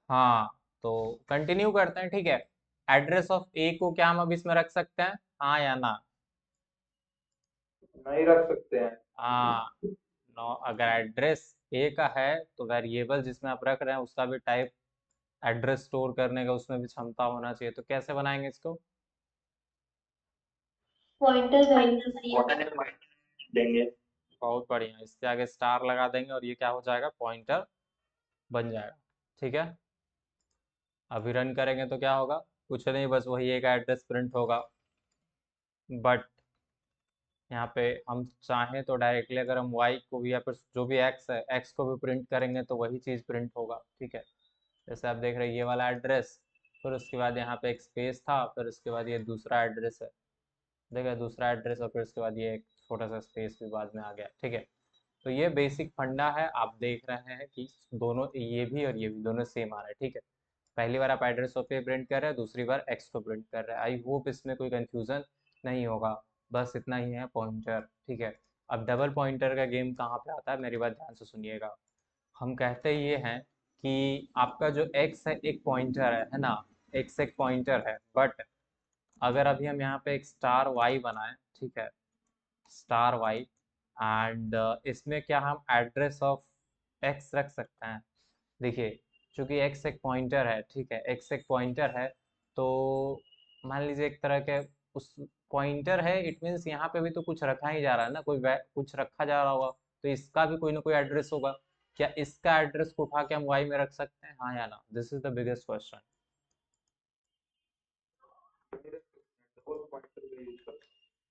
हाँ, तो कंटिन्यू करते हैं, ठीक है। एड्रेस ऑफ ए को क्या हम अब इसमें रख सकते हैं, हाँ या ना? नहीं रख सकते हैं। हाँ, नो, अगर एड्रेस ए का है तो वेरिएबल जिसमें आप रख रहे हैं उसका भी टाइप एड्रेस स्टोर करने का उसमें भी क्षमता होना चाहिए। तो कैसे बनाएंगे इसको? पॉइंटर वैल्यू सी देंगे। बहुत बढ़िया, इसके आगे स्टार लगा देंगे और ये क्या हो जाएगा, पॉइंटर बन जाएगा। ठीक है, अभी रन करेंगे तो क्या होगा, कुछ नहीं, बस वही एक एड्रेस प्रिंट होगा। बट यहाँ पे हम चाहें तो डायरेक्टली अगर हम y को भी या फिर जो भी x है x को भी प्रिंट करेंगे तो वही चीज़ प्रिंट होगा। ठीक है, जैसे आप देख रहे हैं ये वाला एड्रेस, फिर उसके बाद यहाँ पे एक स्पेस था, फिर उसके बाद ये दूसरा एड्रेस है, देखा दूसरा एड्रेस, और फिर उसके बाद ये एक छोटा सा स्पेस भी बाद में आ गया। ठीक है, तो ये बेसिक फंडा है, आप देख रहे हैं कि दोनों ये भी और ये भी दोनों सेम आ रहा है। ठीक है, पहली बार आप एड्रेस ऑफ पे प्रिंट कर रहे हैं, दूसरी बार एक्स को प्रिंट कर रहे हैं। आई होप इसमें कोई कंफ्यूजन नहीं होगा, बस इतना ही है पॉइंटर। ठीक है, अब डबल पॉइंटर का गेम कहाँ पे आता है, मेरी बात ध्यान से सुनिएगा। हम कहते ये हैं कि आपका जो एक्स है एक पॉइंटर है ना, एक्स एक पॉइंटर है, बट अगर अभी हम यहाँ पे एक स्टार वाई बनाएं, ठीक है, स्टार वाई, एंड इसमें क्या हम एड्रेस ऑफ एक्स रख सकते हैं। देखिए, चूंकि एक्स एक पॉइंटर है, ठीक है, एक्स एक पॉइंटर है, तो मान लीजिए एक तरह के उस पॉइंटर है, इट मीन्स यहाँ पे भी तो कुछ रखा ही जा रहा है ना, कुछ रखा जा रहा होगा, तो इसका भी कोई ना कोई एड्रेस होगा। क्या इसका एड्रेस को उठा के हम वाई में रख सकते हैं, हाँ या ना? This is the biggest question.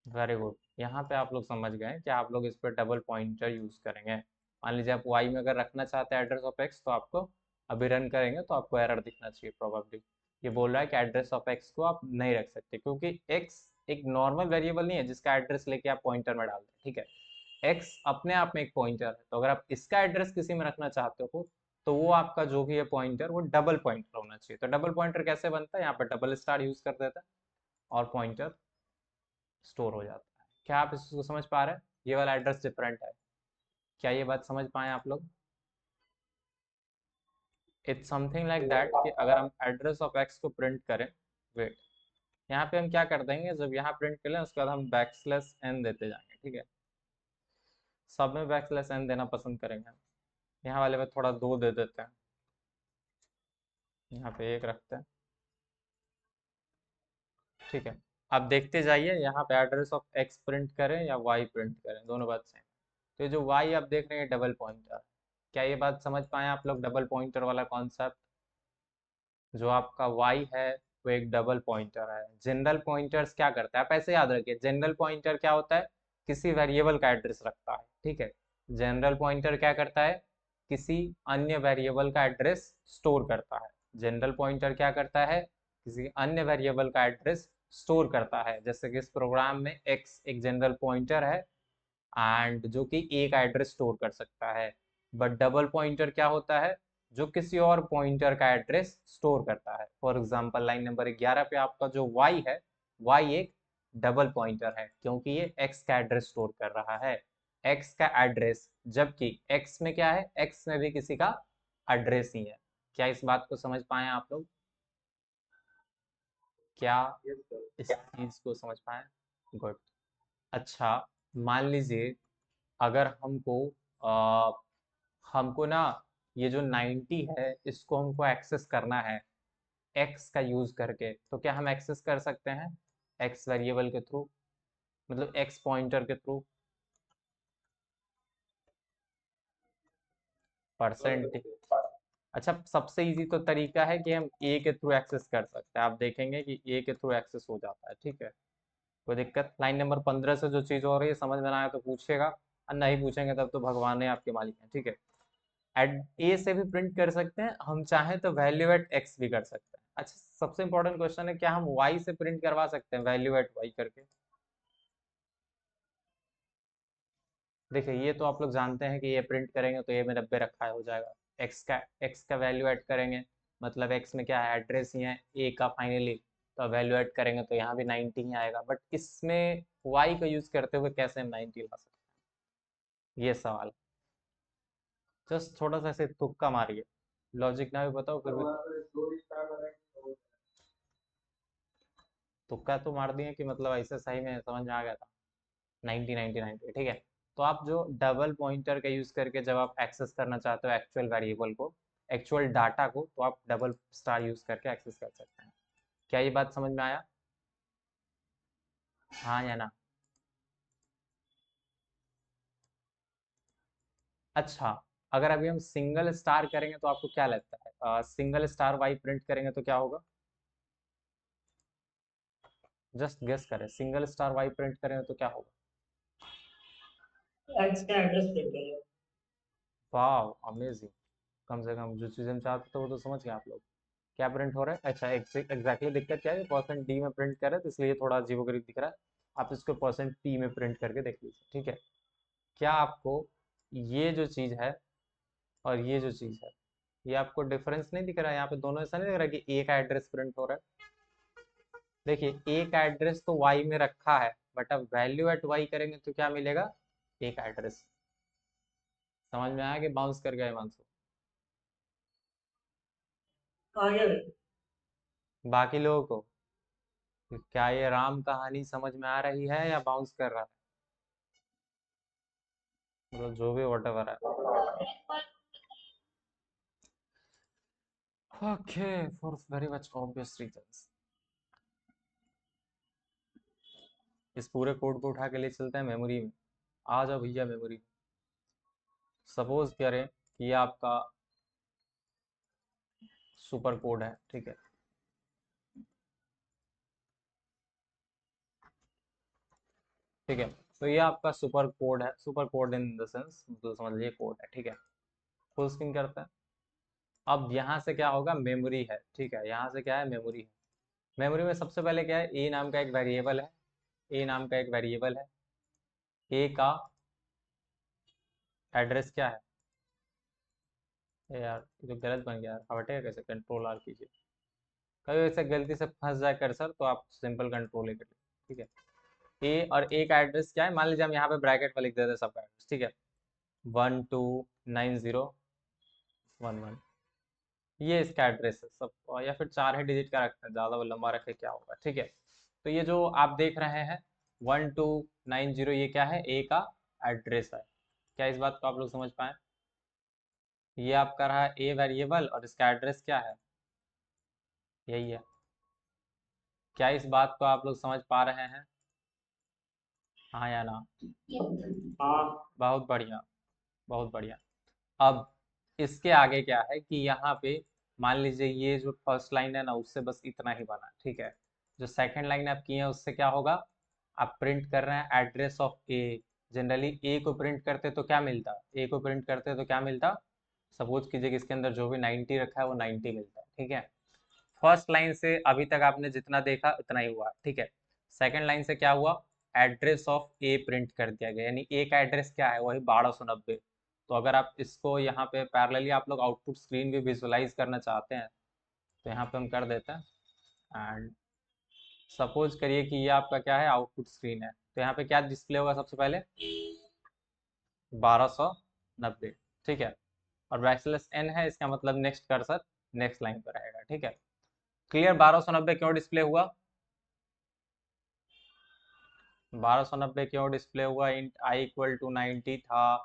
Very good, यहाँ पे आप लोग समझ गए कि आप लोग इस पर डबल पॉइंटर यूज करेंगे। मान लीजिए आप वाई में अगर रखना चाहते हैं एड्रेस ऑफ एक्स, तो आपको अभी रन करेंगे तो आपको एरर दिखना चाहिए प्रोबेबली। ये बोल रहा है कि एड्रेस ऑफ एक्स को आप नहीं रख सकते, क्योंकि एक्स एक नॉर्मल वेरिएबल नहीं है जिसका एड्रेस लेके आप पॉइंटर में डालते हैं। ठीक है, एक्स अपने आप में एक पॉइंटर है, तो अगर आप इसका एड्रेस किसी में रखना चाहते हो तो वो आपका जो भी है पॉइंटर वो डबल पॉइंटर होना चाहिए। तो डबल पॉइंटर कैसे बनता है, यहाँ पर डबल स्टार यूज कर देता है और पॉइंटर स्टोर हो जाता है। क्या आप इसको समझ पा रहे हैं? ये वाला एड्रेस डिफरेंट है, क्या ये बात समझ पाए आप लोग? इट्स समथिंग लाइक दैट कि अगर हम एड्रेस ऑफ एक्स को प्रिंट करें, वेट, यहाँ पे हम क्या कर देंगे, जब यहाँ प्रिंट कर लें उसके बाद हम बैकस्लैश एन देते जाएंगे। ठीक है, सब में बैकस्लैश एन देना पसंद करेंगे हम। यहाँ वाले में थोड़ा दो दे देते हैं, यहाँ पे एक रखते हैं। ठीक है, आप देखते जाइए, यहाँ पे एड्रेस ऑफ एक्स प्रिंट करें या वाई प्रिंट करें, दोनों बात सेम। तो ये जो वाई आप देख रहे हैं डबल पॉइंटर, क्या ये बात समझ पाए आप लोग, डबल पॉइंटर वाला कॉन्सेप्ट? जो आपका y है वो एक डबल पॉइंटर है। जनरल पॉइंटर्स क्या करता है, आप ऐसे याद रखिए, जनरल पॉइंटर क्या होता है, किसी वेरिएबल का एड्रेस रखता है। ठीक है, जनरल पॉइंटर क्या करता है, किसी अन्य वेरिएबल का एड्रेस स्टोर करता है। जनरल पॉइंटर क्या करता है, किसी अन्य वेरिएबल का एड्रेस स्टोर करता है। जैसे कि इस प्रोग्राम में x एक जनरल पॉइंटर है एंड जो कि एक एड्रेस स्टोर कर सकता है। बट डबल पॉइंटर क्या होता है, जो किसी और पॉइंटर का एड्रेस स्टोर करता है। फॉर एग्जांपल लाइन नंबर 11 पे आपका जो y है, y एक डबल पॉइंटर है क्योंकि ये x का एड्रेस स्टोर कर रहा है, x का एड्रेस, जबकि x में क्या है, x में भी किसी का एड्रेस ही है। क्या इस बात को समझ पाए आप लोग? क्या इस चीज को समझ पाए? गुड। अच्छा, मान लीजिए अगर हमको ना ये जो 90 है इसको हमको एक्सेस करना है x का यूज करके, तो क्या हम एक्सेस कर सकते हैं x वेरिएबल के थ्रू, मतलब x पॉइंटर के थ्रू? परसेंट, अच्छा, सबसे इजी तो तरीका है कि हम a के थ्रू एक्सेस कर सकते हैं। आप देखेंगे कि a के थ्रू एक्सेस हो जाता है। ठीक है, कोई दिक्कत? लाइन नंबर 15 से जो चीज़ हो रही है समझ में ना आए तो पूछेगा, और नहीं पूछेंगे तब तो भगवान है आपके मालिक हैं। ठीक है, एट ए से भी प्रिंट कर सकते हैं, हम चाहें तो वैल्यू एट एक्स भी कर सकते हैं। अच्छा, सबसे इंपॉर्टेंट क्वेश्चन है, क्या हम वाई से प्रिंट करवा सकते हैं वैल्यू एट वाई करके? देखिए, ये तो आप लोग जानते हैं कि ये प्रिंट करेंगे तो ये में 90 रखा है हो जाएगा। एक्स का वैल्यू ऐड करेंगे, मतलब एक्स में क्या है, एड्रेस ही है ए का फाइनली, तो वैल्यू ऐड करेंगे तो यहाँ भी 90 ही आएगा। बट इसमें वाई का यूज करते हुए कैसे हम 90 ला सकते हैं, ये सवाल। जस्ट थोड़ा सा ऐसे तुक्का मारिए, लॉजिक ना भी बताओ फिर भी तुक्का तो मार दिए कि मतलब ऐसे सही में समझ में आ गया था 90 ठीक है। तो आप जो डबल पॉइंटर का यूज करके जब आप एक्सेस करना चाहते हो एक्चुअल वेरिएबल को, एक्चुअल डाटा को, तो आप डबल स्टार यूज करके एक्सेस कर सकते हैं। क्या ये बात समझ में आया? हाँ या ना? अच्छा, अगर अभी हम सिंगल स्टार करेंगे तो आपको क्या लगता है सिंगल स्टार वाई प्रिंट करेंगे तो क्या होगा? जस्ट गेस करें, सिंगल स्टार वाई प्रिंट करेंगे तो क्या होगा? एक्स का एड्रेस प्रिंट करेगा। वाह अमेजिंग। कम से कम जो चीज़ हम चाहते थे वो तो समझ गए आप लोग। क्या प्रिंट हो रहा है? अच्छा एग्जैक्टली दिक्कत क्या है, परसेंट डी में प्रिंट कर रहे हैं तो इसलिए थोड़ा अजीबोगरीब दिख रहा है। आप इसको परसेंट पी में प्रिंट करके देख लीजिए, ठीक है। क्या आपको ये जो चीज़ है और ये जो चीज़ है, ये आपको डिफरेंस नहीं दिख रहा है? यहाँ पे दोनों ऐसा नहीं दिख रहा कि एक एड्रेस प्रिंट हो रहा है। देखिए एक एड्रेस तो वाई में रखा है, बट अब वैल्यू एट वाई करेंगे तो क्या मिलेगा? एक एड्रेस। समझ में आया कि बाउंस कर गया हिमांशु? आ गया भाई। बाकी लोगों को कि क्या ये राम कहानी समझ में आ रही है या बाउंस कर रहा है? मतलब जो भी वट एवर है। Okay, for very much obvious reasons इस पूरे कोड को उठा के ले चलते हैं मेमोरी में। आ जाओ भैया मेमोरी। सपोज करें कि ये आपका सुपर कोड है, ठीक है। ठीक है, तो ये आपका सुपर कोड है, super code in the sense तो समझ लीजिए कोड है, ठीक है। फुल स्क्रीन करते हैं। अब यहाँ से क्या होगा? मेमोरी है, ठीक है। यहाँ से क्या है? मेमोरी है। मेमोरी में सबसे पहले क्या है? ए नाम का एक वेरिएबल है। ए नाम का एक वेरिएबल है। ए का एड्रेस क्या है? ए यार ये तो गलत बन गया यार, हटेगा कैसे? कंट्रोल आर कीजिए। कभी वैसे गलती से फंस जाए कर्सर तो आप सिंपल कंट्रोल ही करिए, ठीक है। ए और ए का एड्रेस क्या है? मान लीजिए हम यहाँ पे ब्रैकेट में लिख देते हैं सबका एड्रेस, ठीक है। 129011, ये इसका एड्रेस है सब, या फिर 4 ही डिजिट का रखते हैं, ज़्यादा लंबा रखे क्या होगा, ठीक है। तो ये जो आप देख रहे हैं 1290, ये क्या है? ए का एड्रेस है। क्या इस बात को आप लोग समझ पाए? ये आपका रहा ए वेरिएबल और इसका एड्रेस क्या है? यही है। क्या इस बात को आप लोग समझ पा रहे हैं? हाँ या ना? हाँ। बहुत बढ़िया, बहुत बढ़िया। अब इसके आगे क्या है कि यहाँ पे मान लीजिए ये जो फर्स्ट लाइन है ना, उससे बस इतना ही बना, ठीक है। जो सेकंड लाइन आप किए हैं उससे क्या होगा? आप प्रिंट कर रहे हैं एड्रेस ऑफ ए। जनरली ए को प्रिंट करते तो क्या मिलता? ए को प्रिंट करते तो क्या मिलता? सपोज कीजिए कि इसके अंदर जो भी 90 रखा है वो 90 मिलता है, ठीक है। फर्स्ट लाइन से अभी तक आपने जितना देखा उतना ही हुआ, ठीक है। सेकंड लाइन से क्या हुआ? एड्रेस ऑफ ए प्रिंट कर दिया गया, यानी ए का एड्रेस क्या है? वही 1290। तो अगर आप इसको यहाँ पे पैरेलली आप लोग आउटपुट स्क्रीन भी विजुअलाइज करना चाहते हैं तो यहाँ पे हम कर देते हैं। एंड सपोज करिए कि ये आपका क्या है? आउटपुट स्क्रीन है। तो यहाँ पे क्या डिस्प्ले होगा सबसे पहले? 1290, ठीक है। और बैकस्लैश एन है, इसका मतलब नेक्स्ट कर्सर नेक्स्ट लाइन पर रहेगा, ठीक है। क्लियर? 1290 क्यों डिस्प्ले हुआ? 1290 क्यों डिस्प्ले हुआ? इंट आई इक्वल टू 90 था,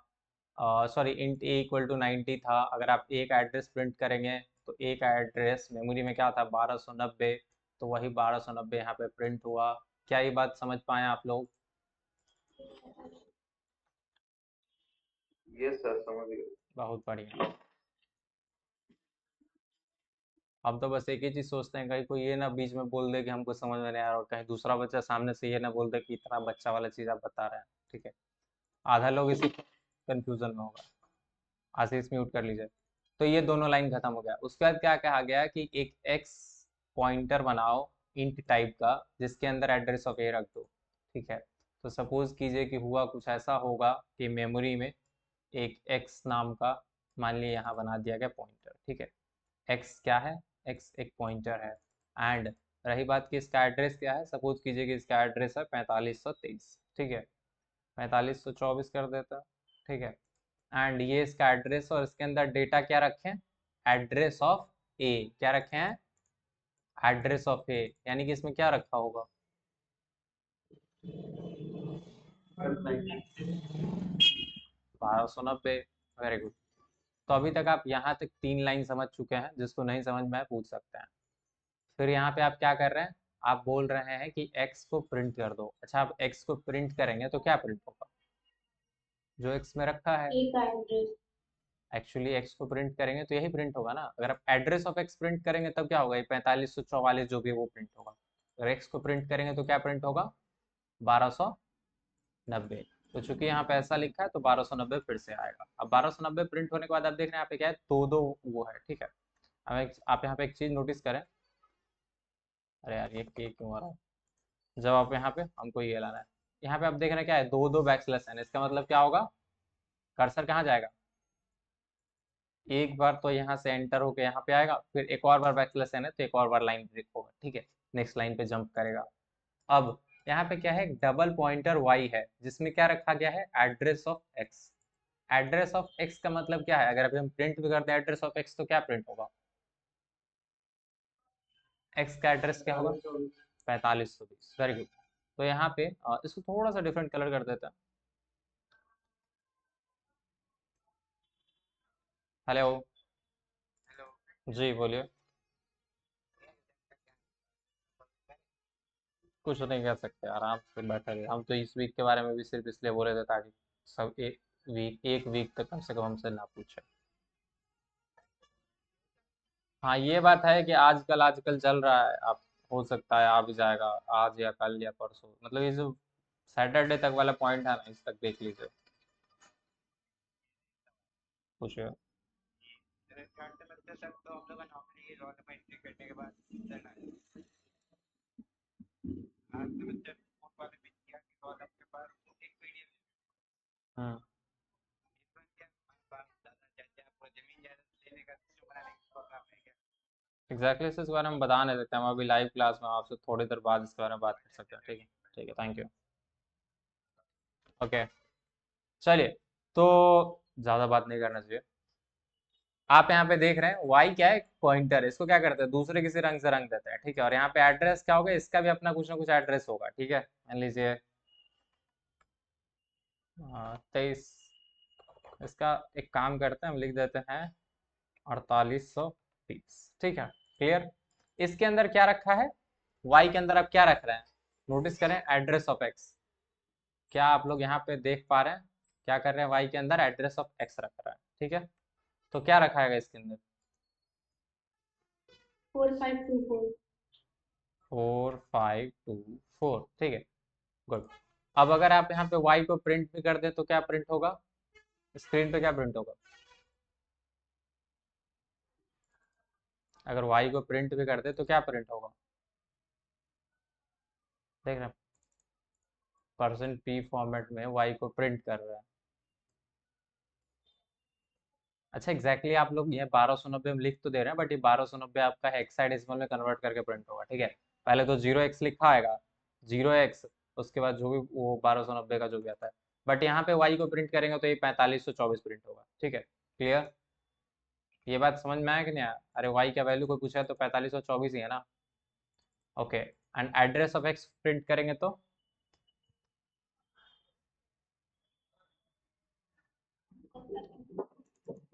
sorry int a equal to 90 था। अगर आप एक एड्रेस प्रिंट करेंगे तो एक एड्रेस मेमोरी में क्या था? 1290। तो वही 1290 यहाँ पे प्रिंट हुआ। क्या ये बात समझ पाए आप लोग? ये सर समझ गए। बहुत बढ़िया। हम तो बस एक ही चीज सोचते हैं कहीं कोई ये ना बीच में बोल दे कि हमको समझ में नहीं आ रहा, और कहीं दूसरा बच्चा सामने से ये ना बोल दे कि इतना बच्चा वाला चीज आप बता रहे हैं, ठीक है। आधा लोग इसी कंफ्यूजन में होगा। आशीष म्यूट कर लीजिए। तो ये दोनों लाइन खत्म हो गया। उसके बाद क्या कहा गया कि एक एक्स पॉइंटर बनाओ इंट टाइप का, जिसके अंदर एड्रेस ऑफ ए रख दो, ठीक है। तो सपोज कीजिए कि हुआ कुछ ऐसा होगा कि मेमोरी में एक एक्स नाम का, मान लिया यहाँ बना दिया गया पॉइंटर, ठीक है। एक्स क्या है? एक्स एक पॉइंटर है। एंड रही बात कि इसका एड्रेस क्या है, सपोज कीजिए कि इसका एड्रेस है 4523, ठीक है। 4524 कर देता, ठीक है। एंड ये इसका एड्रेस और इसके अंदर डेटा क्या रखें? एड्रेस ऑफ ए, क्या रखे हैं, एड्रेस ऑफ ए, यानी कि इसमें क्या रखा होगा, 1290। Very good. तो अभी तक आप यहाँ तक 3 लाइन समझ चुके हैं, जिसको नहीं समझ में आए पूछ सकते हैं। फिर यहाँ पे आप क्या कर रहे हैं, आप बोल रहे हैं कि x को प्रिंट कर दो। अच्छा, आप x को प्रिंट करेंगे तो क्या प्रिंट होगा, जो x में रखा है। ए का एड्रेस। एक्चुअली x को प्रिंट करेंगे तो यही प्रिंट होगा ना। अगर आप एड्रेस ऑफ x प्रिंट करेंगे तब क्या होगा, ये 4544 जो भी है वो प्रिंट होगा। अगर x को प्रिंट करेंगे तो क्या प्रिंट होगा, 1290। तो चूंकि यहाँ पे ऐसा लिखा है तो 1290 फिर से आएगा। अब 1290 प्रिंट होने के बाद आप देख रहे हैं यहाँ पे क्या है, दो दो वो है, ठीक है। अब आप यहाँ पे एक चीज नोटिस करें, अरे यार ये क्यों आ रहा है, जब आप यहाँ पे हमको ये लाना है, यहाँ पे आप देख रहे हैं क्या है, दो दो बैकस्लैश है, इसका मतलब क्या होगा, कर्सर कहाँ जाएगा, एक बार तो यहाँ से एंटर होके यहाँ पे आएगा, फिर एक और बार बैकस्लैश है तो एक और बार लाइन ब्रेक होगा, ठीक है, नेक्स्ट लाइन पे जंप करेगा। अब यहाँ पे क्या है, डबल पॉइंटर y है, जिसमें क्या रखा गया है, address of x। Address of x का मतलब क्या है, अगर अभी हम प्रिंट भी करते हैं एड्रेस ऑफ x तो क्या प्रिंट होगा, x का एड्रेस क्या होगा, 4520। Very good. तो यहाँ पे इसको थोड़ा सा डिफरेंट कलर कर देते हैं। हेलो। जी बोलिए। कुछ नहीं कर सकते, आराम से बैठे रहे। हम तो इस वीक के बारे में भी सिर्फ इसलिए बोले थे ताकि सब एक वीक तक कम से कम हमसे ना पूछे। हाँ ये बात है कि आजकल चल रहा है, आप हो सकता है आ भी जाएगा आज या कल या परसों, मतलब ये जो सैटरडे तक वाला पॉइंट है ना, इस तक देख लीजिए। पूछिए। हम्म। एग्जैक्टली इस बारे में बता नहीं सकते, हम अभी लाइव क्लास में आपसे थोड़ी देर बाद इसके बारे में बात कर सकते हैं, ठीक है। ठीक है, थैंक यू। ओके, चलिए। तो ज़्यादा बात नहीं करना चाहिए। आप यहाँ पे देख रहे हैं y क्या है, पॉइंटर है, इसको क्या करते हैं, दूसरे किसी रंग से रंग देते हैं, ठीक है। और यहाँ पे एड्रेस क्या होगा, इसका भी अपना कुछ ना कुछ एड्रेस होगा, ठीक है। मान लीजिए 23, इसका एक काम करते हैं, हम लिख देते हैं 4830, ठीक है। क्लियर। इसके अंदर क्या रखा है, y के अंदर आप क्या रख रहे हैं, नोटिस करें, एड्रेस ऑफ x। क्या आप लोग यहाँ पे देख पा रहे हैं, क्या कर रहे हैं, y के अंदर एड्रेस ऑफ x रख रहा है, ठीक है। तो क्या रखा है इसके अंदर, 4524। 4524, ठीक है। गुड। अब अगर आप यहाँ पे y को प्रिंट भी कर दें तो क्या प्रिंट होगा, स्क्रीन पे क्या प्रिंट होगा, अगर y को प्रिंट भी कर दे तो क्या प्रिंट होगा, देख रहे हैं, %p फॉर्मेट में y को प्रिंट कर रहा है। अच्छा एग्जैक्टली आप लोग ये 1290 हम लिख तो दे रहे हैं, बट ये 1290 आपका हेक्साडेसिमल में कन्वर्ट करके प्रिंट होगा, ठीक है। पहले तो 0x लिखा आएगा, 0x, उसके बाद जो भी वो 1290 का जो भी आता है, बट यहाँ पे y को प्रिंट करेंगे तो ये 4524 प्रिंट होगा, ठीक है। क्लियर। ये बात समझ में आया कि नहीं आया, अरे y का वैल्यू कोई पूछा है तो 4524 ही है ना। Okay, and address of x print करेंगे तो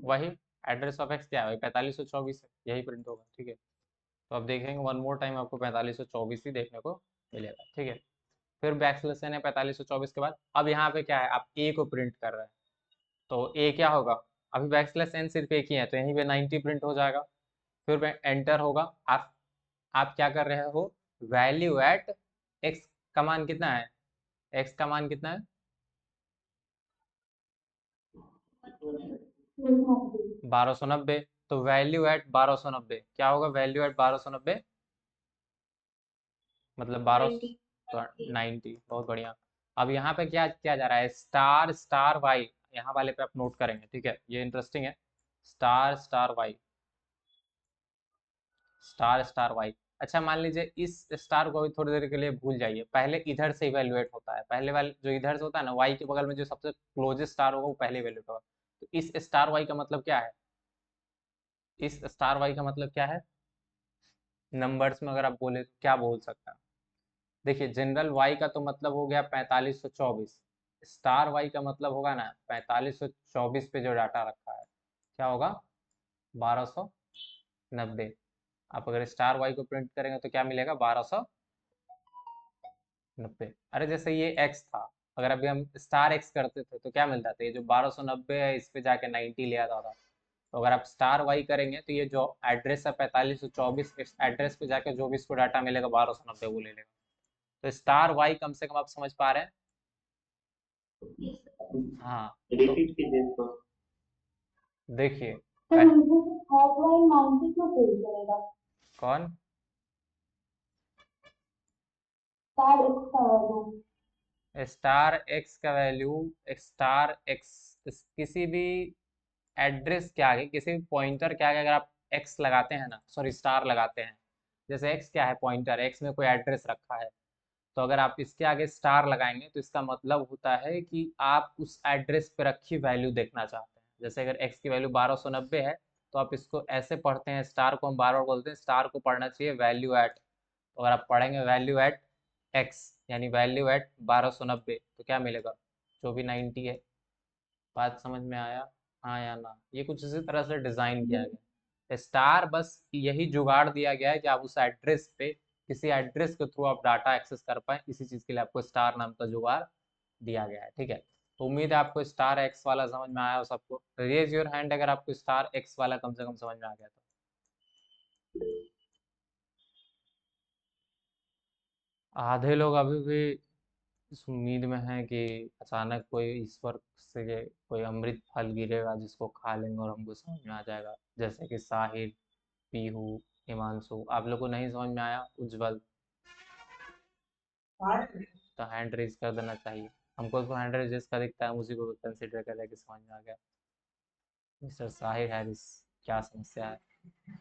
वही एड्रेस ऑफ x क्या है, 4524 है, यही प्रिंट होगा, ठीक है। तो अब देखेंगे वन मोर टाइम, आपको 4524 ही देखने को मिलेगा, ठीक है। फिर बैकस्लैश है 4524 के बाद, अब यहाँ पे क्या है, आप ए को प्रिंट कर रहे हैं, तो ए क्या होगा, अभी बैकस्लैश एन सिर्फ एक ही है तो यहीं पे 90 प्रिंट हो जाएगा। फिर एंटर होगा, आप क्या कर रहे हो, वैल्यू एट एक्स का मान कितना है, एक्स का मान कितना है, 1290। तो वैल्यू एट 1290 क्या होगा, वैल्यू एट 1290 मतलब 12, 90, बहुत बढ़िया। अब यहाँ पे क्या किया जा रहा है, स्टार स्टार वाई, यहाँ वाले पे आप नोट करेंगे, ठीक है, ये इंटरेस्टिंग है, star star y, star star y. अच्छा मान लीजिए इस स्टार को भी थोड़ी देर के लिए भूल जाइए, पहले इधर से इवेल्युएट होता है, पहले वाले जो इधर से होता है ना, वाई के बगल में जो सबसे क्लोजेस्ट स्टार होगा वो पहले इवेल्युएट होगा। तो इस स्टार वाई का मतलब क्या है, इस स्टार वाई का मतलब क्या है? नंबर्स में अगर आप बोले तो क्या बोल सकते हैं? देखिए, जनरल वाई का तो मतलब हो गया 4524। स्टार वाई का मतलब होगा ना 4524 पे जो डाटा रखा है, क्या होगा? 1290। आप अगर स्टार वाई को प्रिंट करेंगे तो क्या मिलेगा? 1290। अरे जैसे ये एक्स था, अगर अभी हम स्टार एक्स करते थे तो क्या मिलता था? ये जो 1290 है इस पे जाके 90 ले आता था। तो अगर आप स्टार वाई करेंगे तो ये जो एड्रेस है 4524, इस एड्रेस पे जाके जो भी इसको डाटा मिलेगा 1290 वो ले लेगा। तो स्टार वाई कम से कम आप समझ पा रहे हैं? हाँ। तो रिपीट कीजिए इसको। देखिए, सर मुझे थर्ड वाई 90 क्यों प्रिंट करेगा? कौन? स्टार एक्स का वैल्यू। स्टार एक्स का वैल्यू, स्टार एक्स किसी भी एड्रेस के आगे, किसी भी पॉइंटर के आगे अगर आप एक्स लगाते हैं ना, सॉरी स्टार लगाते हैं, जैसे एक्स क्या है? पॉइंटर। एक्स में कोई एड्रेस रखा है, तो अगर आप इसके आगे स्टार लगाएंगे तो इसका मतलब होता है कि आप उस एड्रेस पे रखी वैल्यू देखना चाहते हैं। जैसे अगर एक्स की वैल्यू 1290 है तो आप इसको ऐसे पढ़ते हैं, स्टार को हम बार बार बोलते हैं, स्टार को पढ़ना चाहिए वैल्यू एट। तो अगर आप पढ़ेंगे वैल्यू एट एक्स, यानी वैल्यू एट 1290, तो क्या मिलेगा? जो भी 90 है। बात समझ में आया? हाँ या ना? ये कुछ इसी तरह से डिज़ाइन किया गया। स्टार बस यही जुगाड़ दिया गया है कि आप उस एड्रेस पे, किसी एड्रेस के थ्रू आप डाटा एक्सेस कर पाए, इसी चीज़ के लिए आपको स्टार नाम का जुगाड़ दिया गया है। ठीक है, तो उम्मीद है आपको स्टार एक्स वाला समझ में आया हो सबको। रेज योर हैंड अगर आपको स्टार एक्स वाला कम से कम समझ में आ गया तो। आधे लोग अभी भी इस उम्मीद में है कि अचानक कोई ईश्वर से कोई अमृत फल गिरेगा जिसको खा लेंगे और हमको समझ में आ जाएगा, जैसे कि साहिल, पीहू, हिमांशु। आप लोग को नहीं समझ में आया? उज्जवल, तो हैंड रेज कर देना चाहिए। हमको तो हैंड रेज जिसका दिखता है हम उसी को कंसिडर करें कि समझ में आ गया। मिस्टर साहिल हैरिस, क्या समस्या है?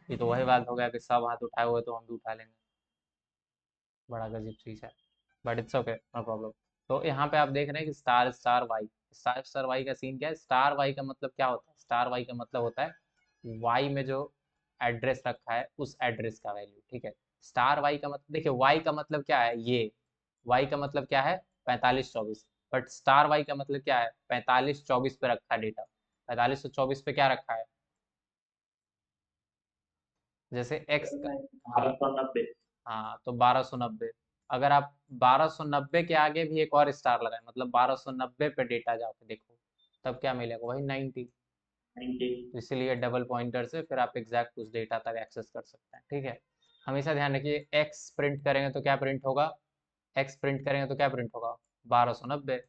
ये तो वही बात हो गया कि सब हाथ उठाए हुए तो हम भी उठा लेंगे। बड़ा गजीब चीज है, but it's okay, no problem. तो यहाँ पे आप देख रहे हैं कि star star y, star star y का सीन क्या है? स्टार वाई का मतलब क्या होता है? स्टार वाई का मतलब होता है वाई में जो एड्रेस रखा है उस एड्रेस का वैल्यू। ठीक है, स्टार वाई का मतलब, देखिए वाई का मतलब क्या है? ये वाई का मतलब क्या है? 4524। बट स्टार वाई का मतलब क्या है? 4524 पे रखा है डेटा। 4524 पे क्या रखा है? जैसे एक्स का, हाँ। 1290। हाँ, तो 1290। अगर आप 1290 के आगे भी एक और स्टार लगाए, मतलब 1290 पे डेटा जाके देखो, तब क्या मिलेगा? वही 90। 90। तो इसीलिए डबल पॉइंटर से फिर आप एग्जैक्ट उस डेटा तक एक्सेस कर सकते हैं। ठीक है, हमेशा ध्यान रखिए, एक्स प्रिंट करेंगे तो क्या प्रिंट होगा? एक्स प्रिंट करेंगे तो क्या प्रिंट होगा? 1290।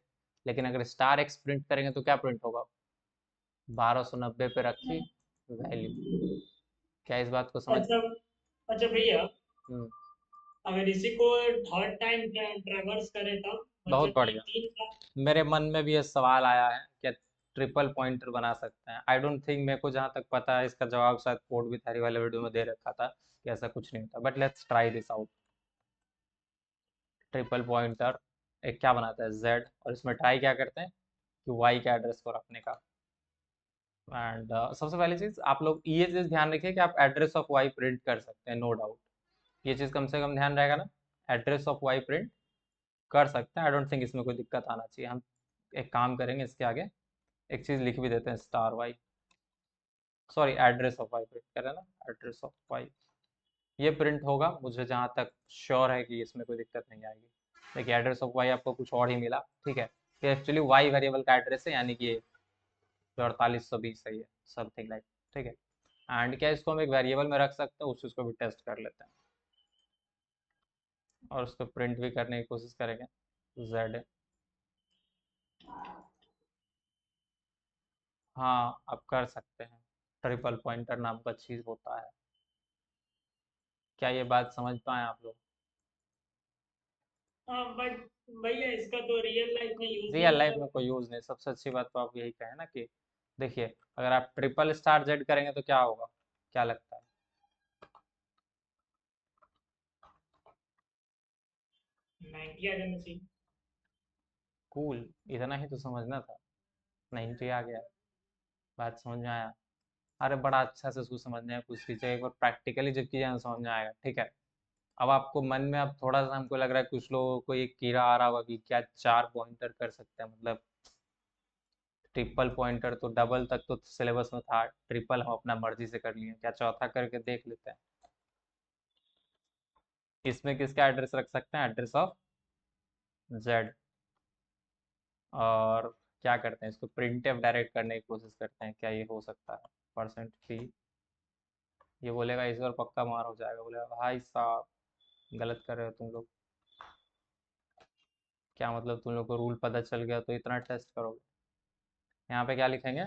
लेकिन अगर स्टार एक्स प्रिंट करेंगे तो क्या प्रिंट होगा? 1290 पे रखी वैल्यू। क्या इस बात को समझ? अच्छा अच्छा भैया, हम्म, अगर इसी को थर्ड टाइम ट्रेवर्स करे तब बहुत मतलब ये बढ़िया। तीन का। मेरे मन में भी ये सवाल आया है कि ट्रिपल पॉइंटर बना सकते हैं। आई डोंट थिंक, मेरे को जहाँ तक पता है इसका जवाब शायद कोड भी थारी वाले वीडियो में दे रखा था कि ऐसा कुछ नहीं होता, but let's try this out. Triple pointer एक क्या बनाता है? जेड, और इसमें ट्राई क्या करते हैं कि वाई के एड्रेस को रखने का। एंड सबसे पहली चीज़ आप लोग ये चीज़ ध्यान रखिए कि आप एड्रेस ऑफ वाई प्रिंट कर सकते हैं, नो डाउट। ये चीज़ कम से कम ध्यान रहेगा ना, एड्रेस ऑफ वाई प्रिंट कर सकते हैं। आई डोंट थिंक इसमें कोई दिक्कत आना चाहिए। हम एक काम करेंगे, इसके आगे एक चीज़ लिख भी देते हैं, star y, sorry address of y print करें ना, एड्रेस ऑफ वाई। ये प्रिंट होगा, मुझे जहाँ तक श्योर है कि इसमें कोई दिक्कत नहीं आएगी। देखिए एड्रेस ऑफ वाई आपको कुछ और ही मिला। ठीक है, ये एक्चुअली वाई वेरिएबल का एड्रेस है, यानी कि ये जो 4820 है, ये समथिंग लाइक। ठीक है, एंड क्या इसको हम एक वेरिएबल में रख सकते हैं? उस चीज़ को भी टेस्ट कर लेते हैं और उसको प्रिंट भी करने की कोशिश करेंगे। जेड, हाँ आप कर सकते हैं। ट्रिपल पॉइंटर नाम का चीज़ होता है। क्या ये बात समझ पाए आप लोग? हाँ बट भैया इसका तो रियल लाइफ में यूज नहीं रियल लाइफ होता। में कोई यूज़ नहीं। सबसे अच्छी बात तो आप यही कहें ना कि देखिए, अगर आप ट्रिपल स्टार जेड करेंगे तो क्या होगा? क्या लगता है? 90 आ जाना चाहिए। कूल, इतना ही तो समझना था। 90 आ गया, बात समझ में आया? अरे बड़ा अच्छा से उसको समझने की कोशिश कीजिए, एक बार प्रैक्टिकली जब कीजिए ना समझ में आएगा, ठीक है। अब आपको मन में अब थोड़ा सा हमको लग रहा है कुछ लोगों को ये कीड़ा आ रहा होगा कि क्या 4 पॉइंटर कर सकते हैं, मतलब ट्रिपल पॉइंटर तो डबल तक तो सिलेबस में था, ट्रिपल हम अपना मर्जी से कर लिए, क्या चौथा करके देख लेते हैं। इसमें किसका एड्रेस रख सकते हैं, एड्रेस ऑफ जेड। और क्या करते हैं, इसको प्रिंट एफ डायरेक्ट करने की कोशिश करते हैं, क्या ये हो सकता है। परसेंट पी, ये बोलेगा इस बार पक्का मार हो जाएगा, बोलेगा भाई साहब गलत कर रहे हो तुम लोग। क्या मतलब तुम लोग को रूल पता चल गया तो इतना टेस्ट करोगे। यहाँ पे क्या लिखेंगे,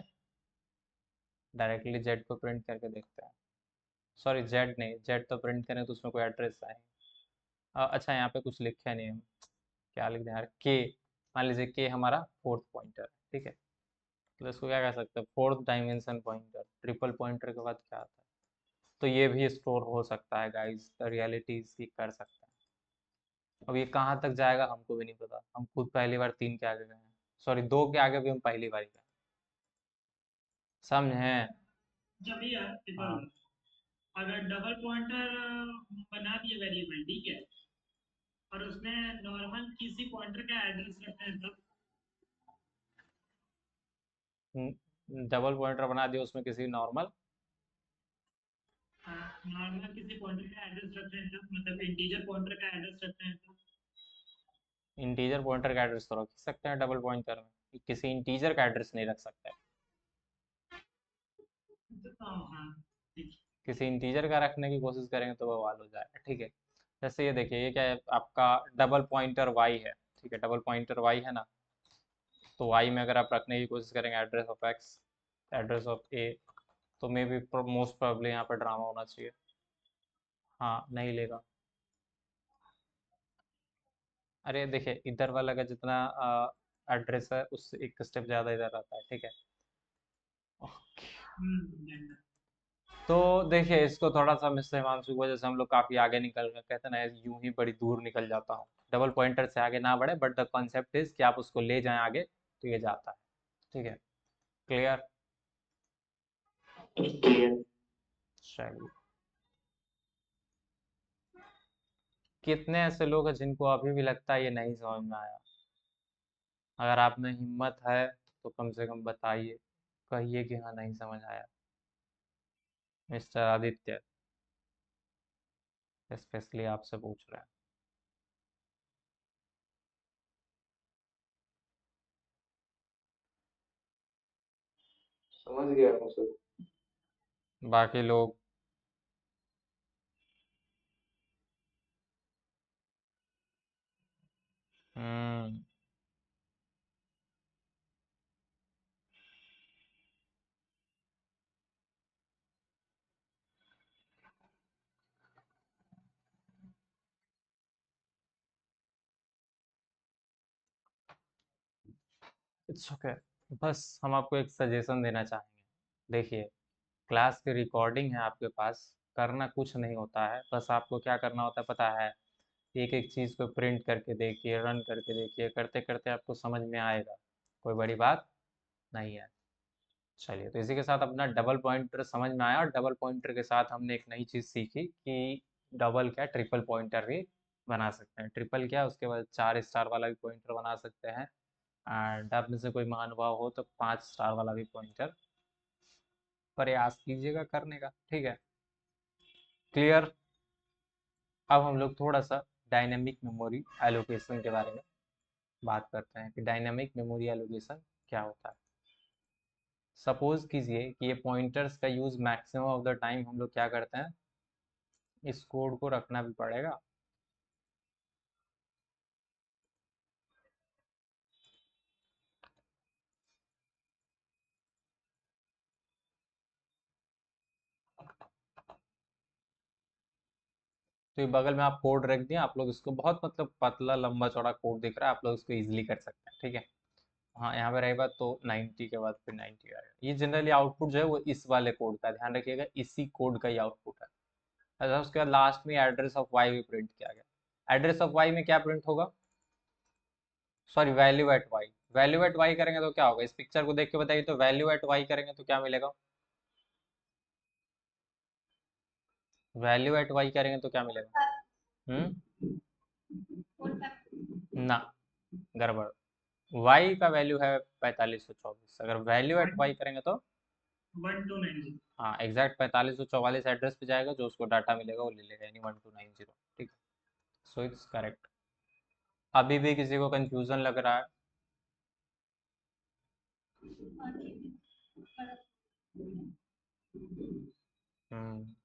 डायरेक्टली जेड को प्रिंट करके देखते हैं। सॉरी जेड नहीं, जेड तो प्रिंट करें तो उसमें कोई एड्रेस आए। अच्छा यहाँ पे कुछ लिखे नहीं हम, क्या लिख दें यार, के। मान लीजिए के हमारा फोर्थ पॉइंटर, ठीक है, तो इसको क्या कह सकते हैं, fourth dimension pointer. Triple pointer के बाद क्या आता है, तो ये भी स्टोर हो सकता है गाइस, द रियलिटी इसकी कर सकते हैं। अब ये कहाँ तक जाएगा हमको भी नहीं पता, हम खुद पहली बार 3 के आगे गए हैं, सॉरी 2 के आगे भी हम पहली बार ही गए, समझे। जब भी यार पेपर हाँ, होगा, अगर डबल पॉइंटर बना दिए वेरिएबल, ठीक है, और उसमें नॉर्मल किसी पॉइंटर का एड्रेस रखते हैं तब। डबल पॉइंटर बना दिया उसमें किसी नॉर्मल, नॉर्मल किसी पॉइंटर का एड्रेस रखते हैं तब, मतलब इंटीजर पॉइंटर का एड्रेस रखते हैं तब। इंटीजर पॉइंटर का एड्रेस तो रख सकते हैं डबल पॉइंटर में, किसी इंटीजर का एड्रेस नहीं रख सकते। हाँ, ठीक किसी इंटीजर का रखने की कोशिश करेंगे तो वो वाल हो जाएगा, ठीक है। जैसे ये देखिए, ये क्या है आपका डबल पॉइंटर वाई है, ठीक है, डबल पॉइंटर वाई है ना, तो वाई में अगर आप रखने की कोशिश करेंगे address of X, address of A, तो मे बी मोस्ट प्रोबेबली यहाँ पर ड्रामा होना चाहिए। हाँ नहीं लेगा। अरे देखिए इधर वाला का जितना एड्रेस है उससे एक स्टेप ज़्यादा इधर आता है, ठीक है। है। तो देखिए इसको थोड़ा सा मिस हिमांशु की वजह से हम लोग काफ़ी आगे निकल गए, कहते हैं ना यूं ही बड़ी दूर निकल जाता हूँ। डबल पॉइंटर से आगे ना बढ़े, बट द कॉन्सेप्ट इज कि आप उसको ले जाएं आगे तो ये जाता है, ठीक है। Clear, clear. चलिए। कितने ऐसे लोग हैं जिनको अभी भी लगता है ये नहीं समझ में आया, अगर आप में हिम्मत है तो कम से कम बताइए, कहिए कि हाँ नहीं समझ आया। मिस्टर आदित्य स्पेशली आपसे पूछ रहे हैं। समझ गया मैं सब। बाकी लोग, हम्म, इट्स ओके। बस हम आपको एक सजेशन देना चाहेंगे, देखिए क्लास की रिकॉर्डिंग है आपके पास, करना कुछ नहीं होता है, बस आपको क्या करना होता है पता है, एक एक चीज़ को प्रिंट करके देखिए, रन करके देखिए, करते करते आपको समझ में आएगा, कोई बड़ी बात नहीं है। चलिए, तो इसी के साथ अपना डबल पॉइंटर समझ में आया, और डबल पॉइंटर के साथ हमने एक नई चीज़ सीखी कि डबल क्या ट्रिपल पॉइंटर भी बना सकते हैं। ट्रिपल क्या, उसके बाद 4 स्टार वाला भी पॉइंटर बना सकते हैं, एंड आप में से कोई महानुभाव हो तो 5 स्टार वाला भी पॉइंटर प्रयास कीजिएगा करने का, ठीक है। क्लियर। अब हम लोग थोड़ा सा डायनेमिक मेमोरी एलोकेशन के बारे में बात करते हैं कि डायनेमिक मेमोरी एलोकेशन क्या होता है। सपोज कीजिए कि ये पॉइंटर्स का use maximum of the time हम लोग क्या करते हैं, इस कोड को रखना भी पड़ेगा। तो ये बगल में आप कोड रख दिए, आप लोग इसको बहुत मतलब पतला लंबा चौड़ा कोड दिख रहा है, आप लोग इसको इजीली कर सकते हैं, ठीक है। हाँ यहाँ पे रहेगा तो 90 के बाद फिर 90 आएगा, ये जनरली आउटपुट जो है वो इस वाले कोड का है, ध्यान रखिएगा इसी कोड का ही आउटपुट है। अच्छा उसके बाद लास्ट में एड्रेस ऑफ वाई भी प्रिंट किया गया, एड्रेस ऑफ वाई में क्या प्रिंट होगा, sorry value at y, value at y करेंगे तो क्या होगा, इस पिक्चर को देख के बताइए, तो वैल्यू एट वाई करेंगे तो क्या मिलेगा, वैल्यू एट वाई करेंगे तो क्या मिलेगा? ना, गड़बड़। y का वैल्यू है 4524, अगर वैल्यू एट y करेंगे तो 1290। हाँ एग्जैक्ट 4544 एड्रेस पे जाएगा, जो उसको डाटा मिलेगा वो ले लेगा, यानी 1290। ठीक, सो इट्स करेक्ट। अभी भी किसी को कंफ्यूजन लग रहा है? हम्म,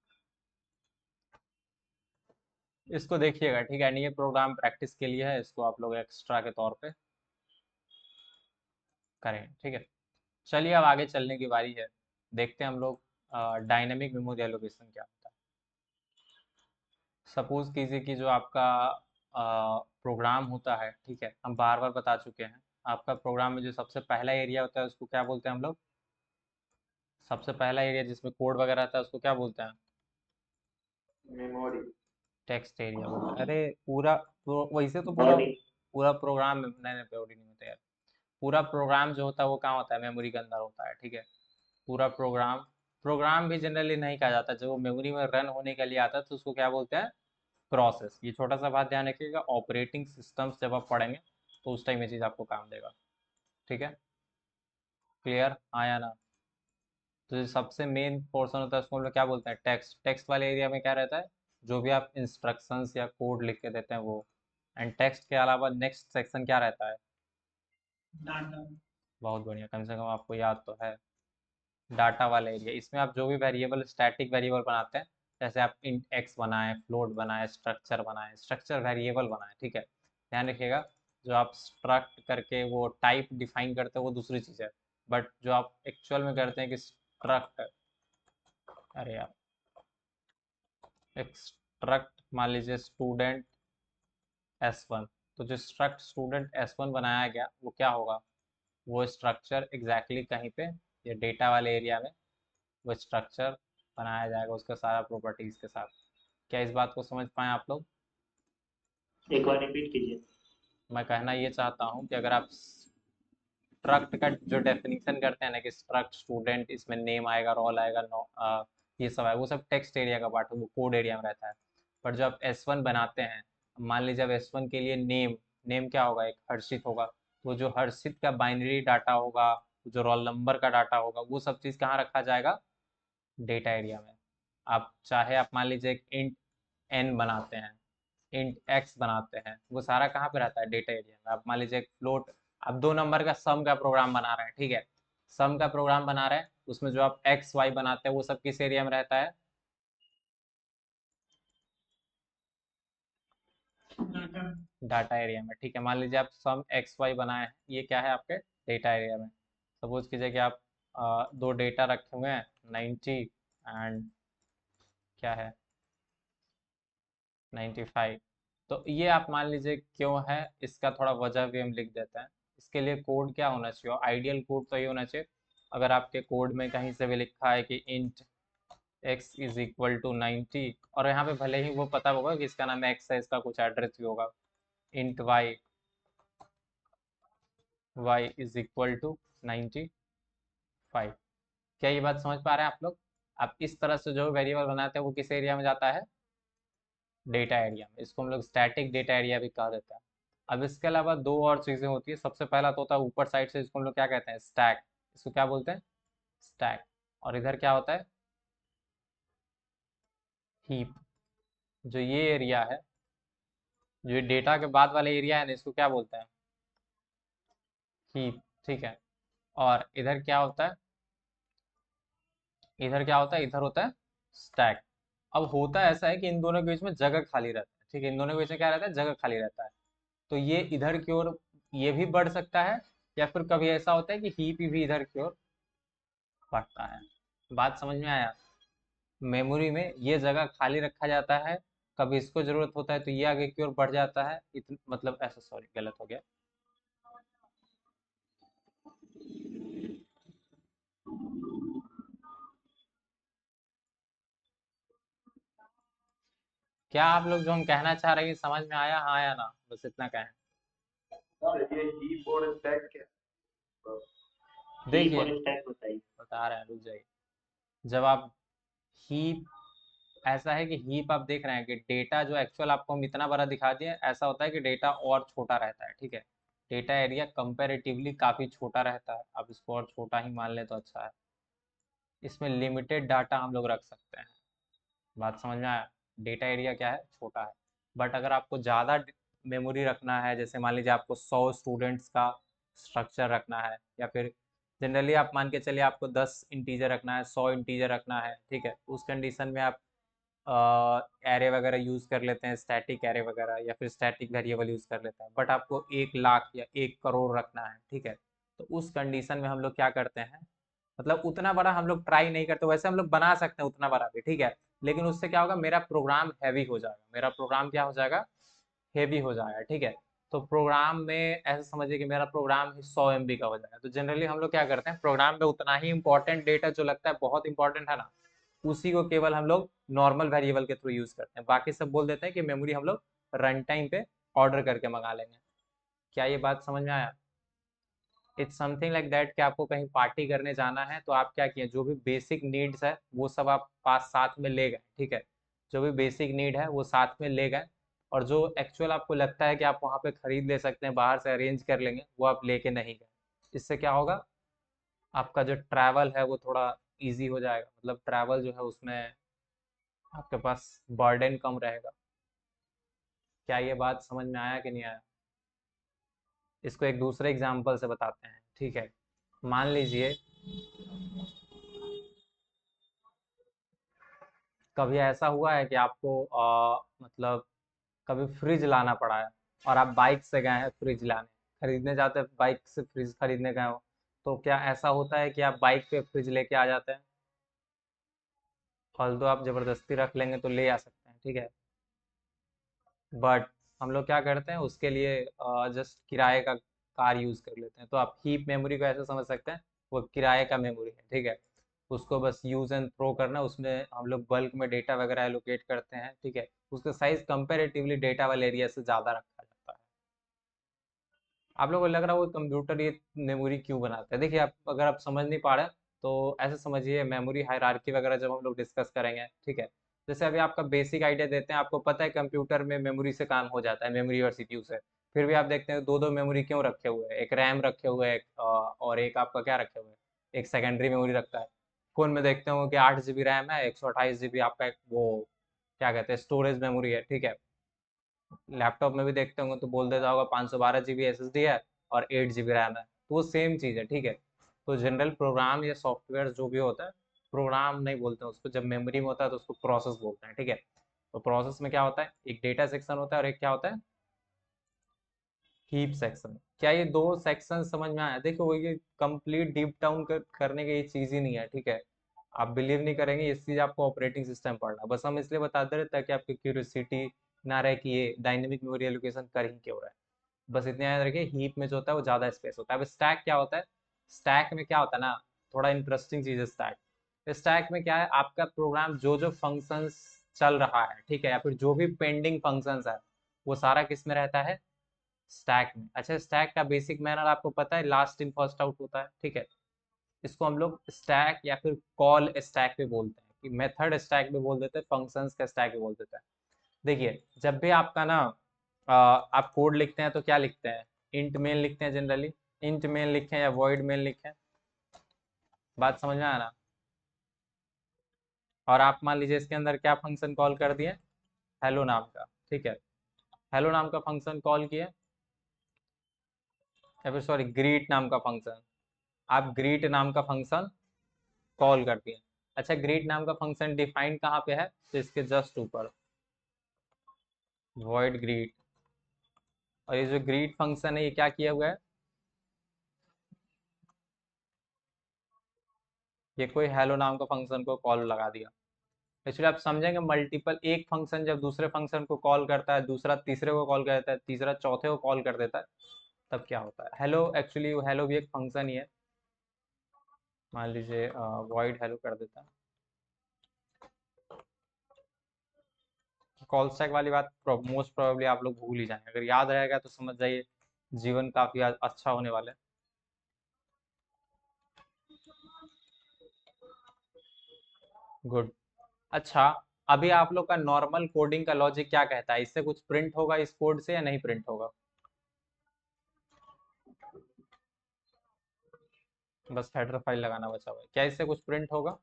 इसको देखिएगा, ठीक है, नहीं ये प्रोग्राम प्रैक्टिस के लिए है, इसको आप लोग एक्स्ट्रा के तौर पे करें, ठीक है। चलिए अब आगे चलने की बारी है, देखते हैं हम लोग डायनेमिक मेमोरी एलोकेशन क्या होता है। सपोज कीजिए कि जो आपका प्रोग्राम होता है, ठीक है, हम बार बार बता चुके हैं, आपका प्रोग्राम में जो सबसे पहला एरिया होता है उसको क्या बोलते हैं हम लोग? सबसे पहला एरिया जिसमें कोड वगैरह आता है उसको क्या बोलते हैं? मेमोरी। टेक्स्ट एरिया बोलते हैं। अरे पूरा वैसे तो पूरा बॉडी। पूरा प्रोग्राम नहीं नहीं मेमोरी नहीं होता यार, पूरा प्रोग्राम जो होता है वो कहाँ होता है? मेमोरी के अंदर होता है, ठीक है। पूरा प्रोग्राम, प्रोग्राम भी जनरली नहीं कहा जाता, जब वो मेमोरी में रन होने के लिए आता है तो उसको क्या बोलते हैं? प्रोसेस। ये छोटा सा बात ध्यान रखिएगा, ऑपरेटिंग सिस्टम्स जब आप पढ़ेंगे तो उस टाइम ये चीज़ आपको काम देगा, ठीक है। क्लियर आया ना? तो जो सबसे मेन पोर्शन होता है उसको हम लोग क्या बोलते हैं? टेक्स्ट। टेक्स्ट वाले एरिया में क्या रहता है? जो भी आप इंस्ट्रक्शंस या कोड लिख के देते हैं वो। एंड टेक्स्ट के अलावा नेक्स्ट सेक्शन क्या रहता है? डाटा। बहुत बढ़िया, कम से कम आपको याद तो है। डाटा वाला एरिया, इसमें आप जो भी वेरिएबल, स्टैटिक वेरिएबल बनाते हैं, जैसे आप इंट एक्स बनाएं, फ्लोट बनाएं, स्ट्रक्चर बनाएं, स्ट्रक्चर वेरिएबल बनाएं, ठीक है। ध्यान रखिएगा, जो आप स्ट्रक्ट करके वो टाइप डिफाइन करते हैं वो दूसरी चीज़ है, बट जो आप एक्चुअल में करते हैं कि स्ट्रक्ट, अरे यार, एक्सट्रक्ट मान लीजिए स्टूडेंट S1, तो जो स्ट्रक्ट स्टूडेंट S1 बनाया गया वो क्या होगा? वो स्ट्रक्चर एग्जैक्टली कहीं पे ये डेटा वाले एरिया में वो स्ट्रक्चर बनाया जाएगा उसका सारा प्रॉपर्टीज के साथ। क्या इस बात को समझ पाए आप लोग? एक बार रिपीट कीजिए। मैं कहना ये चाहता हूँ कि अगर आप स्ट्रक्ट का जो डेफिनेशन करते हैं ना कि स्ट्रक्ट स्टूडेंट, इसमें नेम आएगा, रोल आएगा, ये सब है, वो सब टेक्स्ट एरिया का पार्ट है, वो कोड एरिया में रहता है। पर जब आप S1 बनाते हैं, मान लीजिए अब S1 के लिए नेम, नेम क्या होगा? एक हर्षित होगा, तो जो हर्षित का बाइनरी डाटा होगा, जो रोल नंबर का डाटा होगा, वो सब चीज़ कहाँ रखा जाएगा? डेटा एरिया में। आप चाहे आप मान लीजिए एक इंट n बनाते हैं, इंट x बनाते हैं, वो सारा कहाँ पे रहता है? डेटा एरिया में। आप मान लीजिए एक फ्लोट, आप 2 नंबर का सम का प्रोग्राम बना रहे हैं, ठीक है, सम का प्रोग्राम बना रहे हैं, उसमें जो आप एक्स वाई बनाते हैं वो सब किस एरिया में रहता है? डाटा। डाटा एरिया में, ठीक है। मान लीजिए आप सम एक्स वाई बनाए हैं, ये क्या है आपके? डेटा एरिया में। सपोज कीजिए कि आप दो डेटा रखे हुए हैं, 90 एंड क्या है, 95। तो ये आप मान लीजिए क्यों है, इसका थोड़ा वजह भी हम लिख देते हैं। इसके लिए कोड क्या होना चाहिए? आइडियल कोड तो ये होना चाहिए, अगर आपके कोड में कहीं से भी लिखा है कि int x is equal to 90, और यहाँ पे भले ही वो पता होगा कि इसका नाम x है, इसका कुछ एड्रेस भी होगा, int y is equal to 95। क्या ये बात समझ पा रहे हैं आप लोग? आप इस तरह से जो वेरिएबल बनाते हैं वो किस एरिया में जाता है? डेटा एरिया में। इसको हम लोग स्टैटिक डेटा एरिया भी कहा देता है। अब इसके अलावा दो और चीज़ें होती है, सबसे पहला तो होता है ऊपर साइड से, इसको हम लोग क्या कहते हैं? स्टैक। इसको क्या बोलते हैं? स्टैक। और इधर क्या होता है? हीप। जो ये एरिया है, जो डेटा के बाद वाले एरिया है ना, इसको क्या बोलते हैं? हीप, ठीक है। और इधर क्या होता है? इधर क्या होता है? इधर होता है स्टैक। अब होता ऐसा है कि इन दोनों के बीच में जगह खाली रहता है, ठीक है, इन दोनों के बीच में क्या रहता है? जगह खाली रहता है। तो ये इधर की ओर ये भी बढ़ सकता है, या फिर कभी ऐसा होता है कि हीप भी इधर की ओर बढ़ता है। बात समझ में आया? मेमोरी में ये जगह खाली रखा जाता है, कभी इसको जरूरत होता है तो ये आगे की ओर बढ़ जाता है, मतलब ऐसा, सॉरी गलत हो गया। क्या आप लोग जो हम कहना चाह रहे हैं समझ में आया? हाँ या ना, बस इतना कहें। सर ये हीप और स्टैक क्या? हीप देखिए और स्टैक बताइए। बता रहे हैं, रुक जाइए। जब आप हीप ऐसा है कि हीप आप देख रहे हैं कि डेटा जो एक्चुअल आपको हम इतना बड़ा दिखा दिए, ऐसा होता है कि डेटा और छोटा रहता है, ठीक है। डेटा एरिया कंपैरेटिवली काफ़ी छोटा रहता है, आप इसको और छोटा ही मान लें तो अच्छा है। इसमें लिमिटेड डाटा हम लोग रख सकते हैं। बात समझ में आया? डेटा एरिया क्या है, छोटा है। बट अगर आपको ज़्यादा मेमोरी रखना है, जैसे मान लीजिए आपको 100 स्टूडेंट्स का स्ट्रक्चर रखना है, या फिर जनरली आप मान के चलिए आपको 10 इंटीजर रखना है, 100 इंटीजर रखना है, ठीक है। उस कंडीशन में आप एरे वगैरह यूज़ कर लेते हैं, स्टैटिक एरे वगैरह, या फिर स्टैटिक वेरिएबल यूज़ कर लेते हैं। बट आपको 1 लाख या 1 करोड़ रखना है, ठीक है। तो उस कंडीशन में हम लोग क्या करते हैं, मतलब उतना बड़ा हम लोग ट्राई नहीं करते। वैसे हम लोग बना सकते हैं उतना बड़ा भी, ठीक है, लेकिन उससे क्या होगा, मेरा प्रोग्राम हैवी हो जाएगा। मेरा प्रोग्राम क्या हो जाएगा, हैवी हो जाएगा, ठीक है। तो प्रोग्राम में ऐसा समझिए कि मेरा प्रोग्राम ही 100 MB का हो जाएगा। तो जनरली हम लोग क्या करते हैं, प्रोग्राम में उतना ही इंपॉर्टेंट डेटा जो लगता है बहुत इंपॉर्टेंट है ना, उसी को केवल हम लोग नॉर्मल वेरिएबल के थ्रू यूज़ करते हैं। बाकी सब बोल देते हैं कि मेमोरी हम लोग रन टाइम पे ऑर्डर करके मंगा लेंगे। क्या ये बात समझ में आया? इट्स समथिंग लाइक दैट कि आपको कहीं पार्टी करने जाना है, तो आप क्या किए, जो भी बेसिक नीड्स है वो सब आप पास साथ में ले गए, ठीक है। जो भी बेसिक नीड है वो साथ में ले गए, और जो एक्चुअल आपको लगता है कि आप वहाँ पे खरीद ले सकते हैं, बाहर से अरेंज कर लेंगे, वो आप लेके नहीं गए। इससे क्या होगा, आपका जो ट्रैवल है वो थोड़ा इजी हो जाएगा, मतलब ट्रैवल जो है उसमें आपके पास बर्डन कम रहेगा। क्या ये बात समझ में आया कि नहीं आया? इसको एक दूसरे एग्जाम्पल से बताते हैं, ठीक है। मान लीजिए कभी ऐसा हुआ है कि आपको मतलब कभी फ्रिज लाना पड़ा है, और आप बाइक से गए हैं फ्रिज लाने, खरीदने जाते हैं बाइक से फ्रिज खरीदने गए हो, तो क्या ऐसा होता है कि आप बाइक पे फ्रिज लेके आ जाते हैं? ऑल्दो आप ज़बरदस्ती रख लेंगे तो ले आ सकते हैं, ठीक है। बट हम लोग क्या करते हैं उसके लिए, जस्ट किराए का कार यूज़ कर लेते हैं। तो आप हीप मेमोरी को ऐसे समझ सकते हैं, वो किराए का मेमोरी है, ठीक है। उसको बस यूज़ एंड थ्रो करना, उसमें हम लोग बल्क में डेटा वगैरह एलोकेट करते हैं, ठीक है। उसका साइज़ कंपेरेटिवली डेटा वाले एरिया से ज़्यादा रखा जाता है। आप लोगों को लग रहा है वो कंप्यूटर ये मेमोरी क्यों बनाता है? देखिए, आप अगर आप समझ नहीं पा रहे हैं, तो ऐसे समझिए, मेमोरी हायरार्की वगैरह जब हम लोग डिस्कस करेंगे, ठीक है। जैसे अभी आपका बेसिक आइडिया देते हैं, आपको पता है कंप्यूटर में मेमोरी से काम हो जाता है, मेमोरी और सीपीयू से। फिर भी आप देखते हैं दो दो मेमोरी क्यों रखे हुए हैं, एक रैम रखे हुए हैं, और एक आपका क्या रखे हुए हैं, एक सेकेंडरी मेमोरी रखता है। फोन में देखते हो कि 8 GB रैम है, 128 GB आपका एक वो क्या कहते हैं, स्टोरेज मेमोरी है, ठीक है। लैपटॉप में भी देखते होंगे तो बोल देता होगा 512 GB SSD है और 8 GB रैम है, तो वो सेम चीज़ है, ठीक है। तो जनरल प्रोग्राम या सॉफ्टवेयर जो भी होता है, प्रोग्राम नहीं बोलते हैं उसको, जब मेमोरी में होता है तो उसको प्रोसेस बोलते हैं, ठीक है। तो प्रोसेस में क्या होता है, एक डेटा सेक्शन होता है और एक क्या होता है, हीप सेक्शन। क्या ये दो सेक्शन समझ में आया? देखो वो ये कंप्लीट डीप डाउन करने की ये चीज़ ही नहीं है, ठीक है। आप बिलीव नहीं करेंगे, ये चीज़ आपको ऑपरेटिंग सिस्टम पढ़ना, बस हम इसलिए बता दे रहे ताकि आपकी क्यूरियोसिटी ना रहे कि ये डायनेमिक मेमोरी एलोकेशन कर ही क्यों रहा है। बस इतना याद रखिए, हीप में जो होता है वो ज़्यादा स्पेस होता है। अब स्टैक क्या होता है, स्टैक में क्या होता है ना, थोड़ा इंटरेस्टिंग चीज़ है स्टैक। स्टैक में क्या है, आपका प्रोग्राम जो जो फंक्शंस चल रहा है, ठीक है, या फिर जो भी पेंडिंग फंक्शंस है, वो सारा किस में रहता है, स्टैक में। अच्छा, स्टैक का बेसिक मैनर आपको पता है, लास्ट इन फर्स्ट आउट होता है, ठीक है। इसको हम लोग स्टैक या फिर कॉल स्टैक भी बोलते हैं, कि मेथड स्टैक भी बोल देते हैं, फंक्शंस का स्टैक भी बोल देते हैं। देखिए, जब भी आपका ना आप कोड लिखते हैं तो क्या लिखते हैं, इंट मेन लिखते हैं जनरली। इंट मेन लिखें या वॉइड मेन लिखें, बात समझ में आया ना। और आप मान लीजिए इसके अंदर क्या फंक्शन कॉल कर दिए, हेलो नाम का, ठीक है। हेलो नाम का फंक्शन कॉल किए, या फिर सॉरी ग्रीट नाम का फंक्शन, आप ग्रीट नाम का फंक्शन कॉल कर दिए। अच्छा, ग्रीट नाम का फंक्शन डिफाइंड कहाँ पे है, तो इसके जस्ट ऊपर वॉइड ग्रीट। और ये जो ग्रीट फंक्शन है ये क्या किया हुआ है, ये कोई हेलो नाम का फंक्शन को कॉल लगा दिया। एक्चुअली आप समझेंगे, मल्टीपल एक फंक्शन जब दूसरे फंक्शन को कॉल करता है, दूसरा तीसरे को कॉल करता है, तीसरा चौथे को कॉल कर देता है, तब क्या होता है। हेलो, एक्चुअली हेलो भी एक फंक्शन ही है। मान लीजिए वॉइड हेलो कर देता है। कॉल स्टैक वाली बात मोस्ट प्रोबेबली आप लोग भूल ही जाएंगे, अगर याद रहेगा तो समझ जाइए जीवन काफी अच्छा होने वाला है। गुड। अच्छा, अभी आप लोग का नॉर्मल कोडिंग का लॉजिक क्या कहता है, इससे कुछ प्रिंट होगा इस कोड से या नहीं प्रिंट होगा? बस हेडर फाइल लगाना बचा हुआ है, क्या इससे कुछ प्रिंट होगा?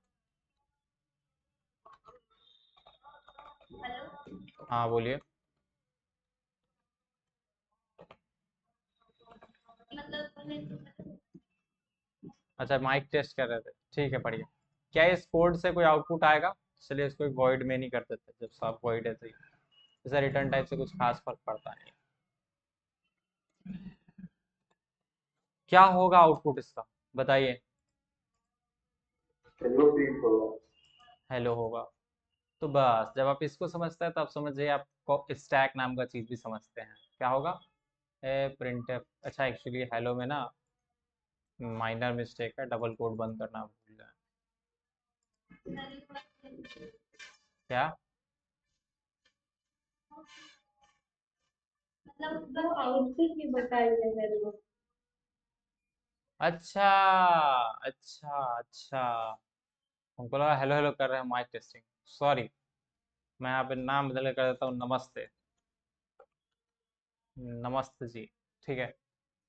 हाँ बोलिए। अच्छा माइक टेस्ट कर रहे थे, ठीक है बढ़िया। क्या इस कोड से कोई आउटपुट आएगा? चलिए इसको एक वॉइड में नहीं कर देते, जब सब वॉइड है तो इसे रिटर्न टाइप से कुछ खास फर्क पड़ता नहीं। क्या होगा आउटपुट इसका, बताइए। हेलो प्रिंट होगा। हेलो होगा। तो बस जब आप इसको समझते हैं तो आप समझिए आपको स्टैक नाम का चीज़ भी समझते हैं, क्या होगा? प्रिंट। अच्छा एक्चुअली हेलो में ना माइनर मिस्टेक है, डबल कोड बंद करना भूल गया। क्या? मतलब आउटपुट भी बताइए मेरे को। अच्छा अच्छा अच्छा, हमको लगा हेलो हेलो कर रहे हैं माइक टेस्टिंग। सॉरी, मैं यहाँ पे नाम बदल के कर देता हूँ नमस्ते। नमस्ते जी, ठीक है।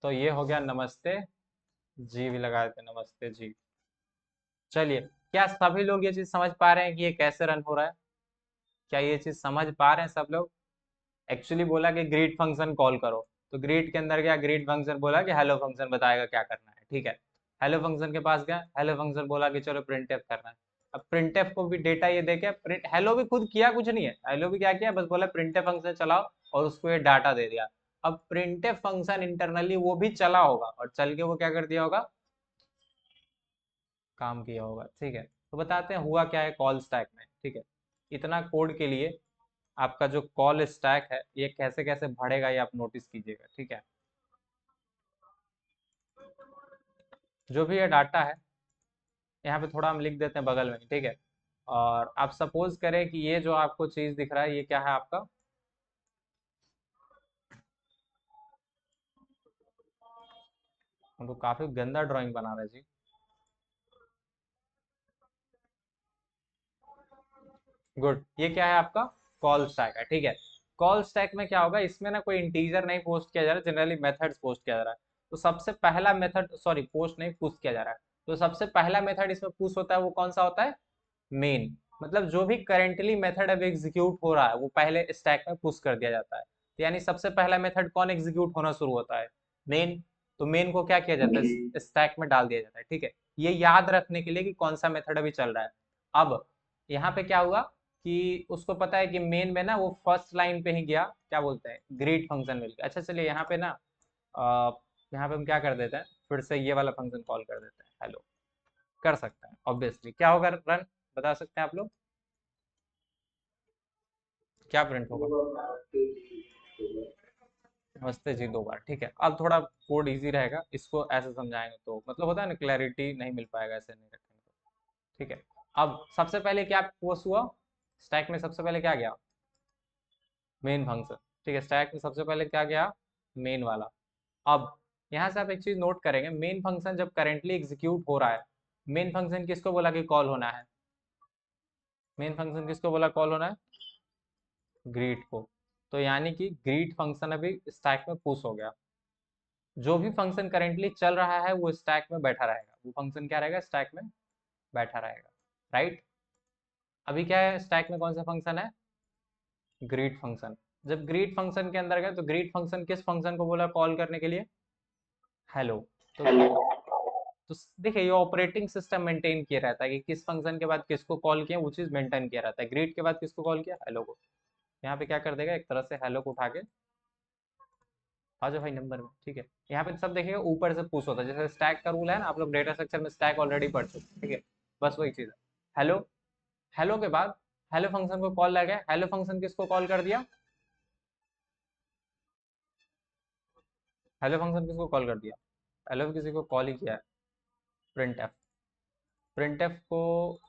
तो ये हो गया नमस्ते जी, भी लगा देते नमस्ते जी। चलिए, क्या सभी लोग ये चीज़ समझ पा रहे हैं कि ये कैसे रन हो रहा है? क्या ये चीज़ समझ पा रहे हैं सब लोग? एक्चुअली बोला कि ग्रीट फंक्शन कॉल करो, तो ग्रीट के अंदर क्या, ग्रीट फंक्शन बोला कि हेलो फंक्शन बताएगा क्या करना है, ठीक है। हेलो फंक्शन के पास गया, हेलो फंक्शन बोला कि चलो प्रिंटफ करना है। अब प्रिंटफ को भी डेटा ये देके प्रिंट, हेलो भी खुद किया कुछ नहीं है, हेलो भी क्या किया, बस बोला प्रिंटफ फंक्शन चलाओ और उसको ये डाटा दे दिया। अब प्रिंटफ फंक्शन इंटरनली वो भी चला होगा और चल के वो क्या कर दिया होगा, काम किया होगा, ठीक है। तो बताते हैं हुआ क्या है कॉल स्टैक में, ठीक है। इतना कोड के लिए आपका जो कॉल स्टैक है ये कैसे कैसे बढ़ेगा ये आप नोटिस कीजिएगा, ठीक है। जो भी ये डाटा है यहाँ पे थोड़ा हम लिख देते हैं बगल में, ठीक है। और आप सपोज करें कि ये जो आपको चीज दिख रहा है ये क्या है आपका, हम तो काफी गंदा ड्राइंग बना रहे हैं जी। गुड, ये क्या है आपका कॉल स्टैक है, ठीक है। कॉल स्टैक में क्या होगा, इसमें ना कोई इंटीजर नहीं पोस्ट किया जा रहा है, जनरली मेथड्स पोस्ट किया जा रहा है। तो सबसे पहला मेथड, सॉरी पोस्ट नहीं पुश किया जा रहा है, तो सबसे पहला मेथड इसमें पुश होता है वो कौन सा होता है, मेन। मतलब जो भी करेंटली मेथड अब एग्जीक्यूट हो रहा है वो पहले स्टैक में पुश कर दिया जाता है। तो यानी सबसे पहला मेथड कौन एग्जीक्यूट होना शुरू होता है, मेन। तो मेन को क्या किया जाता जी। है, स्टैक में डाल दिया जाता है, ठीक है। ये याद रखने के लिए कि कौन सा मेथड अभी चल रहा है। अब यहाँ पे क्या हुआ कि उसको पता है कि मेन में ना वो फर्स्ट लाइन पे ही गया, क्या बोलते हैं, ग्रीट फंक्शन मिल गया। अच्छा चलिए यहाँ पे ना यहाँ पे हम क्या कर देते हैं, फिर से ये वाला फंक्शन कॉल कर देते हैं, हेलो कर सकते हैं। ऑब्वियसली क्या होगा रन, बता सकते हैं आप लोग, क्या प्रिंट होगा? नमस्ते जी 2 बार, ठीक है। अब थोड़ा कोड इजी रहेगा, इसको ऐसे समझाएंगे तो मतलब होता है ना, क्लैरिटी नहीं मिल पाएगा ऐसे नहीं रखेंगे तो, ठीक है। अब सबसे पहले क्या पोस्ट हुआ स्टैक में, सबसे पहले क्या गया, मेन फंक्शन, ठीक है। स्टैक में सबसे पहले क्या गया, मेन वाला। अब यहाँ से आप एक चीज नोट करेंगे, मेन फंक्शन जब करेंटली एग्जीक्यूट हो रहा है, मेन फंक्शन किसको बोला कि कॉल होना है, मेन फंक्शन किसको बोला कॉल होना है, ग्रीट को। तो यानी कि ग्रीट फंक्शन अभी स्टैक में पुश हो गया। जो भी फंक्शन करेंटली चल रहा है वो स्टैक में बैठा रहेगा, वो फंक्शन क्या रहेगा, स्टैक में बैठा रहेगा, राइट। अभी क्या है स्टैक में, कौन सा फंक्शन है, ग्रीट फंक्शन। जब ग्रीट फंक्शन के अंदर गए तो ग्रीट फंक्शन किस फंक्शन को बोला कॉल करने के लिए, हेलो। तो तो देखिए ये ऑपरेटिंग सिस्टम मेंटेन किया रहता है कि किस फंक्शन के बाद किसको कॉल किया, वो चीज मेंटेन किया रहता है। ग्रीट के बाद किसको कॉल किया, हेलो को। यहाँ पे क्या कर देगा, एक तरह से हेलो को उठा के आ जाओ भाई नंबर में, ठीक है। यहाँ पे सब देखिएगा ऊपर से पुश होता है, जैसे स्टैक का रूल है ना, आप लोग डेटा स्ट्रक्चर में स्टैक ऑलरेडी पढ़ चुके हैं, ठीक है। बस वही चीज है, हेलो। हेलो के बाद हेलो फंक्शन को कॉल लगा, हेलो फंक्शन किसको कॉल कर दिया, हेलो फंक्शन किसको कॉल कर दिया, हेलो किसी को कॉल ही किया है, प्रिंटफ। प्रिंटफ को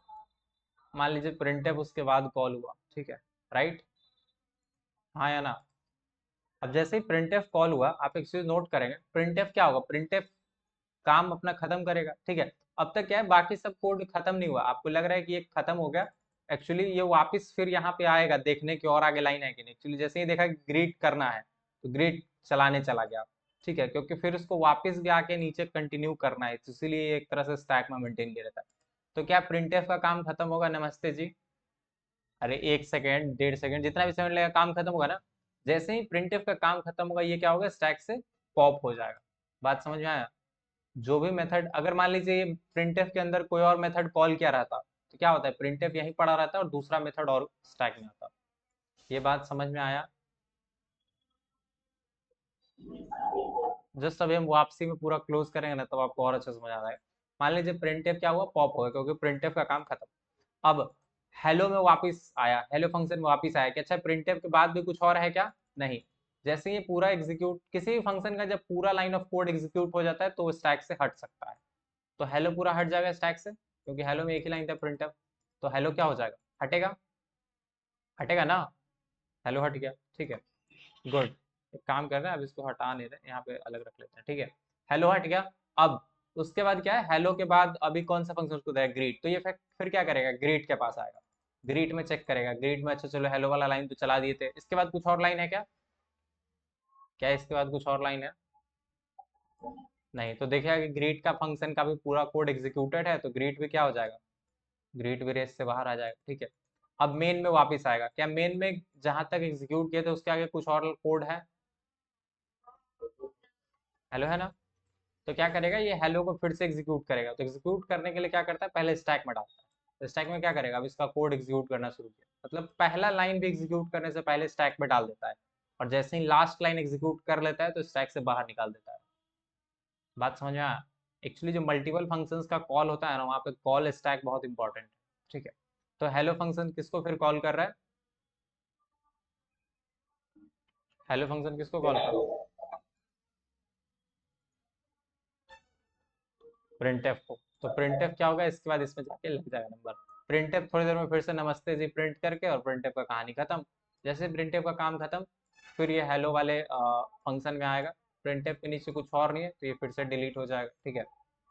मान लीजिए प्रिंटफ उसके बाद कॉल हुआ, ठीक है, राइट, हाँ या ना। अब जैसे ही प्रिंटफ कॉल हुआ आप एक चीज नोट करेंगे, प्रिंटफ क्या होगा, प्रिंटफ काम अपना खत्म करेगा, ठीक है। अब तक क्या है, बाकी सब कोड खत्म नहीं हुआ, आपको लग रहा है कि ये खत्म हो गया, एक्चुअली ये वापस फिर यहाँ पे आएगा देखने की और आगे लाइन है कि नहीं। एक्चुअली जैसे ही देखा ग्रीट करना है तो ग्रीट चलाने चला गया, ठीक है, क्योंकि फिर उसको वापस भी आके नीचे कंटिन्यू करना है, तो इसीलिए एक तरह से स्टैक में मेंटेन किया रहता है। तो क्या प्रिंटफ का काम खत्म होगा? नमस्ते जी, अरे 1 सेकेंड 1.5 सेकेंड जितना भी समय लगेगा काम खत्म होगा ना। जैसे ही प्रिंटफ का काम खत्म होगा ये क्या होगा? स्टैक से पॉप हो जाएगा। बात समझ में आया? जो भी मेथड, अगर मान लीजिए ये प्रिंटफ के अंदर कोई और मेथड कॉल किया रहता तो क्या होता है? प्रिंटफ यहीं पड़ा रहता है और दूसरा मेथड और स्टैक में आता। ये बात समझ में आया? जस्ट अभी हम वापसी में पूरा क्लोज करेंगे ना तब आपको और अच्छा समझ आ जाएगा। मान लीजिए प्रिंटफ क्या हुआ? पॉप हो गया, क्योंकि प्रिंटफ का काम खत्म। अब हेलो में वापस आया, हेलो फंक्शन में वापस आया कि अच्छा प्रिंटफ के बाद भी कुछ और है क्या? नहीं। जैसे ये पूरा एग्जीक्यूट, किसी भी फंक्शन का जब पूरा लाइन ऑफ कोड एग्जीक्यूट हो जाता है तो वो स्टैक से हट सकता है। तो हेलो पूरा हट जाएगा स्टैक से, क्योंकि हेलो में एक ही लाइन था प्रिंटफ। तो हेलो क्या हो जाएगा? हटेगा, हटेगा ना। हेलो हट गया, ठीक है, गुड। एक काम कर रहे हैं, अब इसको हटा नहीं रहे, यहाँ पे अलग रख लेते हैं, ठीक है। हेलो हट गया। अब उसके बाद क्या है? हेलो के बाद अभी कौन सा फंक्शन उसको देगा? ग्रीट। तो ये फिर क्या करेगा? ग्रीट के पास आएगा, ग्रीट में चेक करेगा। ग्रीट में अच्छा चलो हेलो वाला लाइन तो चला दिए थे, इसके बाद कुछ और लाइन है क्या? क्या इसके बाद कुछ और लाइन है? नहीं। तो देखिएगा कि ग्रीट का फंक्शन का भी पूरा कोड एग्जीक्यूटेड है, तो ग्रीट भी क्या हो जाएगा? ग्रीट भी रेस से बाहर आ जाएगा, ठीक है। अब मेन में वापस आएगा। क्या मेन में जहां तक एग्जीक्यूट किए थे उसके आगे कुछ और कोड है? हेलो है ना। तो क्या करेगा? ये हेलो को फिर से एग्जीक्यूट करेगा। तो एग्जीक्यूट करने के लिए क्या करता है? पहले स्टैक में डालता है। तो स्टैक में क्या करेगा? अब इसका कोड एग्जीक्यूट करना शुरू किया, मतलब पहला लाइन भी एग्जीक्यूट करने से पहले स्टैक में डाल देता है, और जैसे ही लास्ट लाइन एग्जीक्यूट कर लेता है तो स्टैक से बाहर निकाल देता है। बात समझ में आया? एक्चुअली जो मल्टीपल फंक्शंस का कॉल होता है ना, वहाँ पे कॉल स्टैक बहुत इंपॉर्टेंट है, ठीक है। तो हेलो फंक्शन किसको फिर कॉल कर रहा है? हेलो फंक्शन किसको कॉल कर रहा है? प्रिंटफ को। तो प्रिंटफ क्या होगा? इसके बाद इसमें जाके लग जाएगा नंबर। प्रिंटफ थोड़ी देर में फिर से नमस्ते जी प्रिंट करके, और प्रिंटफ का कहानी खत्म। जैसे प्रिंटफ का काम खत्म, फिर ये हेलो वाले फंक्शन में आएगा। प्रिंटफ के नीचे कुछ और नहीं है तो ये फिर से डिलीट हो जाएगा, ठीक है।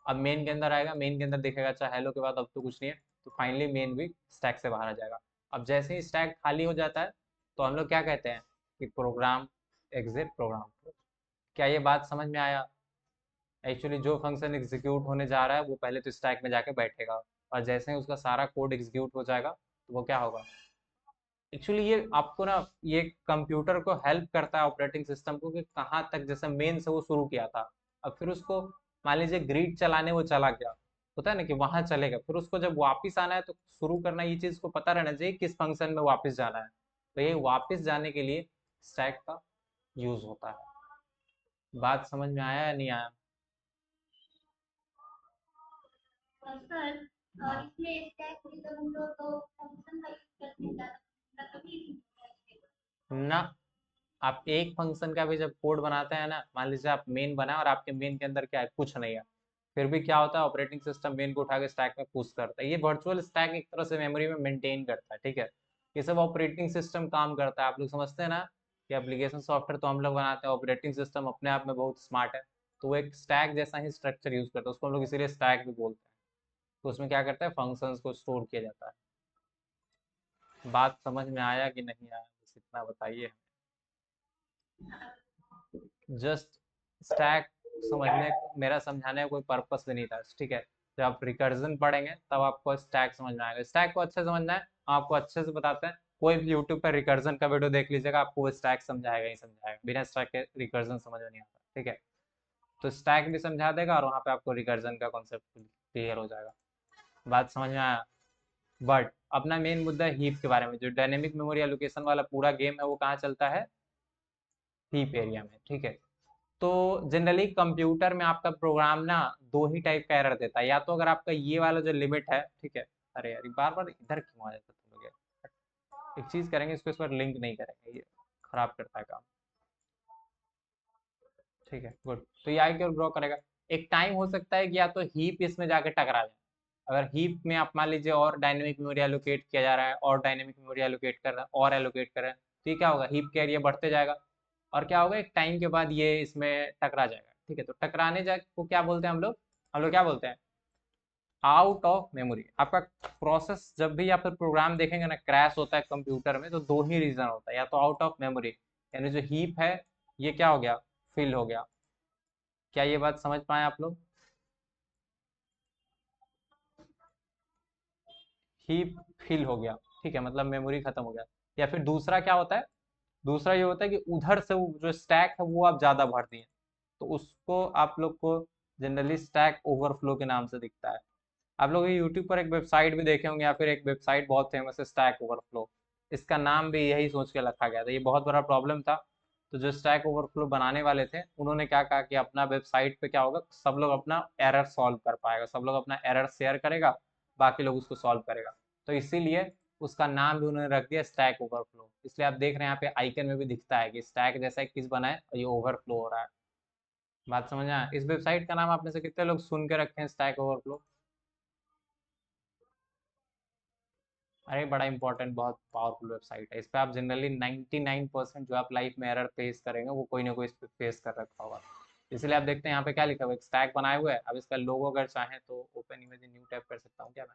अब मेन के अंदर आएगा, मेन के अंदर देखेगा अच्छा हेलो के बाद अब तो कुछ नहीं है, तो फाइनली मेन भी स्टैक से बाहर आ जाएगा। अब जैसे ही स्टैक खाली हो जाता है तो हम लोग क्या कहते हैं कि प्रोग्राम एग्जिट प्रोग्राम। क्या ये बात समझ में आया? एक्चुअली जो फंक्शन एग्जीक्यूट होने जा रहा है वो पहले तो स्टैक में जाके बैठेगा, और जैसे ही उसका सारा कोड एग्जीक्यूट हो जाएगा तो वो क्या होगा? एक्चुअली ये आपको ना, ये कंप्यूटर को हेल्प करता है, ऑपरेटिंग सिस्टम को, कि कहाँ तक, जैसे मेन से वो शुरू किया था, अब फिर उसको मान लीजिए ग्रिड चलाने वो चला गया, होता है ना कि वहां चलेगा, फिर उसको जब वापस आना है तो शुरू करना, ये चीज को पता रहना चाहिए किस फंक्शन में वापस जाना है। तो ये वापस जाने के लिए स्टैक का यूज होता है। बात समझ में आया या नहीं आया? सर हाँ। इसमें स्टैक मतलब हम लोग तो फंक्शन का यूज करते हैं ज़्यादा, कभी ना, आप एक फंक्शन का भी जब कोड बनाते हैं ना, मान लीजिए आप मेन बना और आपके मेन के अंदर क्या है? कुछ नहीं है, फिर भी क्या होता है? ऑपरेटिंग सिस्टम मेन को उठा के स्टैक में पुश करता है। ये वर्चुअल स्टैक एक तरह से मेमोरी में मेंटेन करता है, ठीक है। ये सब ऑपरेटिंग सिस्टम काम करता है। आप लोग समझते हैं ना कि एप्लीकेशन सॉफ्टवेयर तो हम लोग बनाते हैं, ऑपरेटिंग सिस्टम अपने आप में बहुत स्मार्ट है, तो वो एक स्टैक जैसा ही स्ट्रक्चर यूज करता है, उसको हम लोग इसीलिए स्टैक भी बोलते हैं। तो उसमें क्या करता है? फंक्शंस को स्टोर किया जाता है। बात समझ में आया कि नहीं आया? बस इतना बताइए। जस्ट स्टैक समझने, मेरा समझाने का कोई पर्पस भी नहीं था, ठीक है। जब आप रिकर्जन पढ़ेंगे तब आपको स्टैक समझ में आएगा। स्टैक को अच्छे से समझना है, आपको अच्छे से बताते हैं। कोई भी यूट्यूब पर रिकर्जन का वीडियो देख लीजिएगा, आपको वो स्टैक समझाएगा ही समझाएगा, बिना स्टैक के रिकर्जन समझ में नहीं आता, ठीक है। तो स्टैक भी समझा देगा और वहाँ पे आपको रिकर्जन का कॉन्सेप्ट क्लियर हो जाएगा। बात समझ में आया? बट अपना मेन मुद्दा है हीप के बारे में। जो डायनेमिक मेमोरी एलोकेशन वाला पूरा गेम है वो कहाँ चलता है? हीप एरिया में, ठीक है। तो जनरली कंप्यूटर में आपका प्रोग्राम ना दो ही टाइप का एरर देता है, या तो अगर आपका ये वाला जो लिमिट है, ठीक है। अरे यार बार बार इधर क्यों आ जाता है तुम लोग यार? एक चीज करेंगे, इसको इस बार लिंक नहीं करेंगे, ये खराब करता है काम, ठीक है, गुड। तो ये आगे ग्रो करेगा। एक टाइम हो सकता है कि या तो हीप इसमें जाके टकरा जाए। अगर हीप में आप मान लीजिए और डायनेमिक मेमोरी एलोकेट किया जा रहा है, और डायनेमिक मेमोरी एलोकेट कर रहा है, और एलोकेट कर रहा है, तो ये क्या होगा? हीप का एरिया बढ़ते जाएगा, और क्या होगा? एक टाइम के बाद ये इसमें टकरा जाएगा, ठीक है। तो टकराने जा को क्या बोलते हैं हम लोग? हम लोग क्या बोलते हैं? Out of memory. आपका प्रोसेस जब भी आप प्रोग्राम देखेंगे ना क्रैश होता है कंप्यूटर में, तो दो ही रीजन होता है, या तो आउट ऑफ मेमोरी यानी जो हीप है ये क्या हो गया, फिल हो गया। क्या ये बात समझ पाए आप लोग? हीप फिल हो गया, ठीक है, मतलब मेमोरी खत्म हो गया। या फिर दूसरा क्या होता है, दूसरा ये होता है कि उधर से वो जो स्टैक है वो आप ज़्यादा भर दिए, तो उसको आप लोग को जनरली स्टैक ओवरफ्लो के नाम से दिखता है। आप लोग ये यूट्यूब पर एक वेबसाइट भी देखे होंगे, या फिर एक वेबसाइट बहुत फेमस है स्टैक ओवरफ्लो, इसका नाम भी यही सोच के रखा गया था। ये बहुत बड़ा प्रॉब्लम था। तो जो स्टैक ओवरफ्लो बनाने वाले थे उन्होंने क्या कहा कि अपना वेबसाइट पे क्या होगा, सब लोग अपना एरर सॉल्व कर पाएगा, सब लोग अपना एरर शेयर करेगा, बाकी लोग उसको सॉल्व करेगा। तो इसीलिए उसका नाम भी उन्होंने रख दिया स्टैक ओवरफ्लो। इसलिए आप देख रहे हैं यहाँ पे आइकन में भी दिखता है कि स्टैक जैसा एक चीज बना है और ये ओवरफ्लो हो रहा है। बात समझ आया? इस वेबसाइट का नाम आप में से कितने लोग सुन के रखे हैं, स्टैक ओवरफ्लो? अरे बड़ा इंपॉर्टेंट, बहुत पावरफुल वेबसाइट है। इस पे आप जनरली 99% जो आप लाइफ में एरर फेस करेंगे वो कोई ना कोई इस पे फेस कर रखा होगा। इसलिए आप देखते हैं यहाँ पे क्या लिखा हुआ है, एक स्टैक बनाए हुए है। अब इसका लोगो अगर चाहें तो ओपन इमेज न्यू टैब कर सकता हूँ क्या मैं?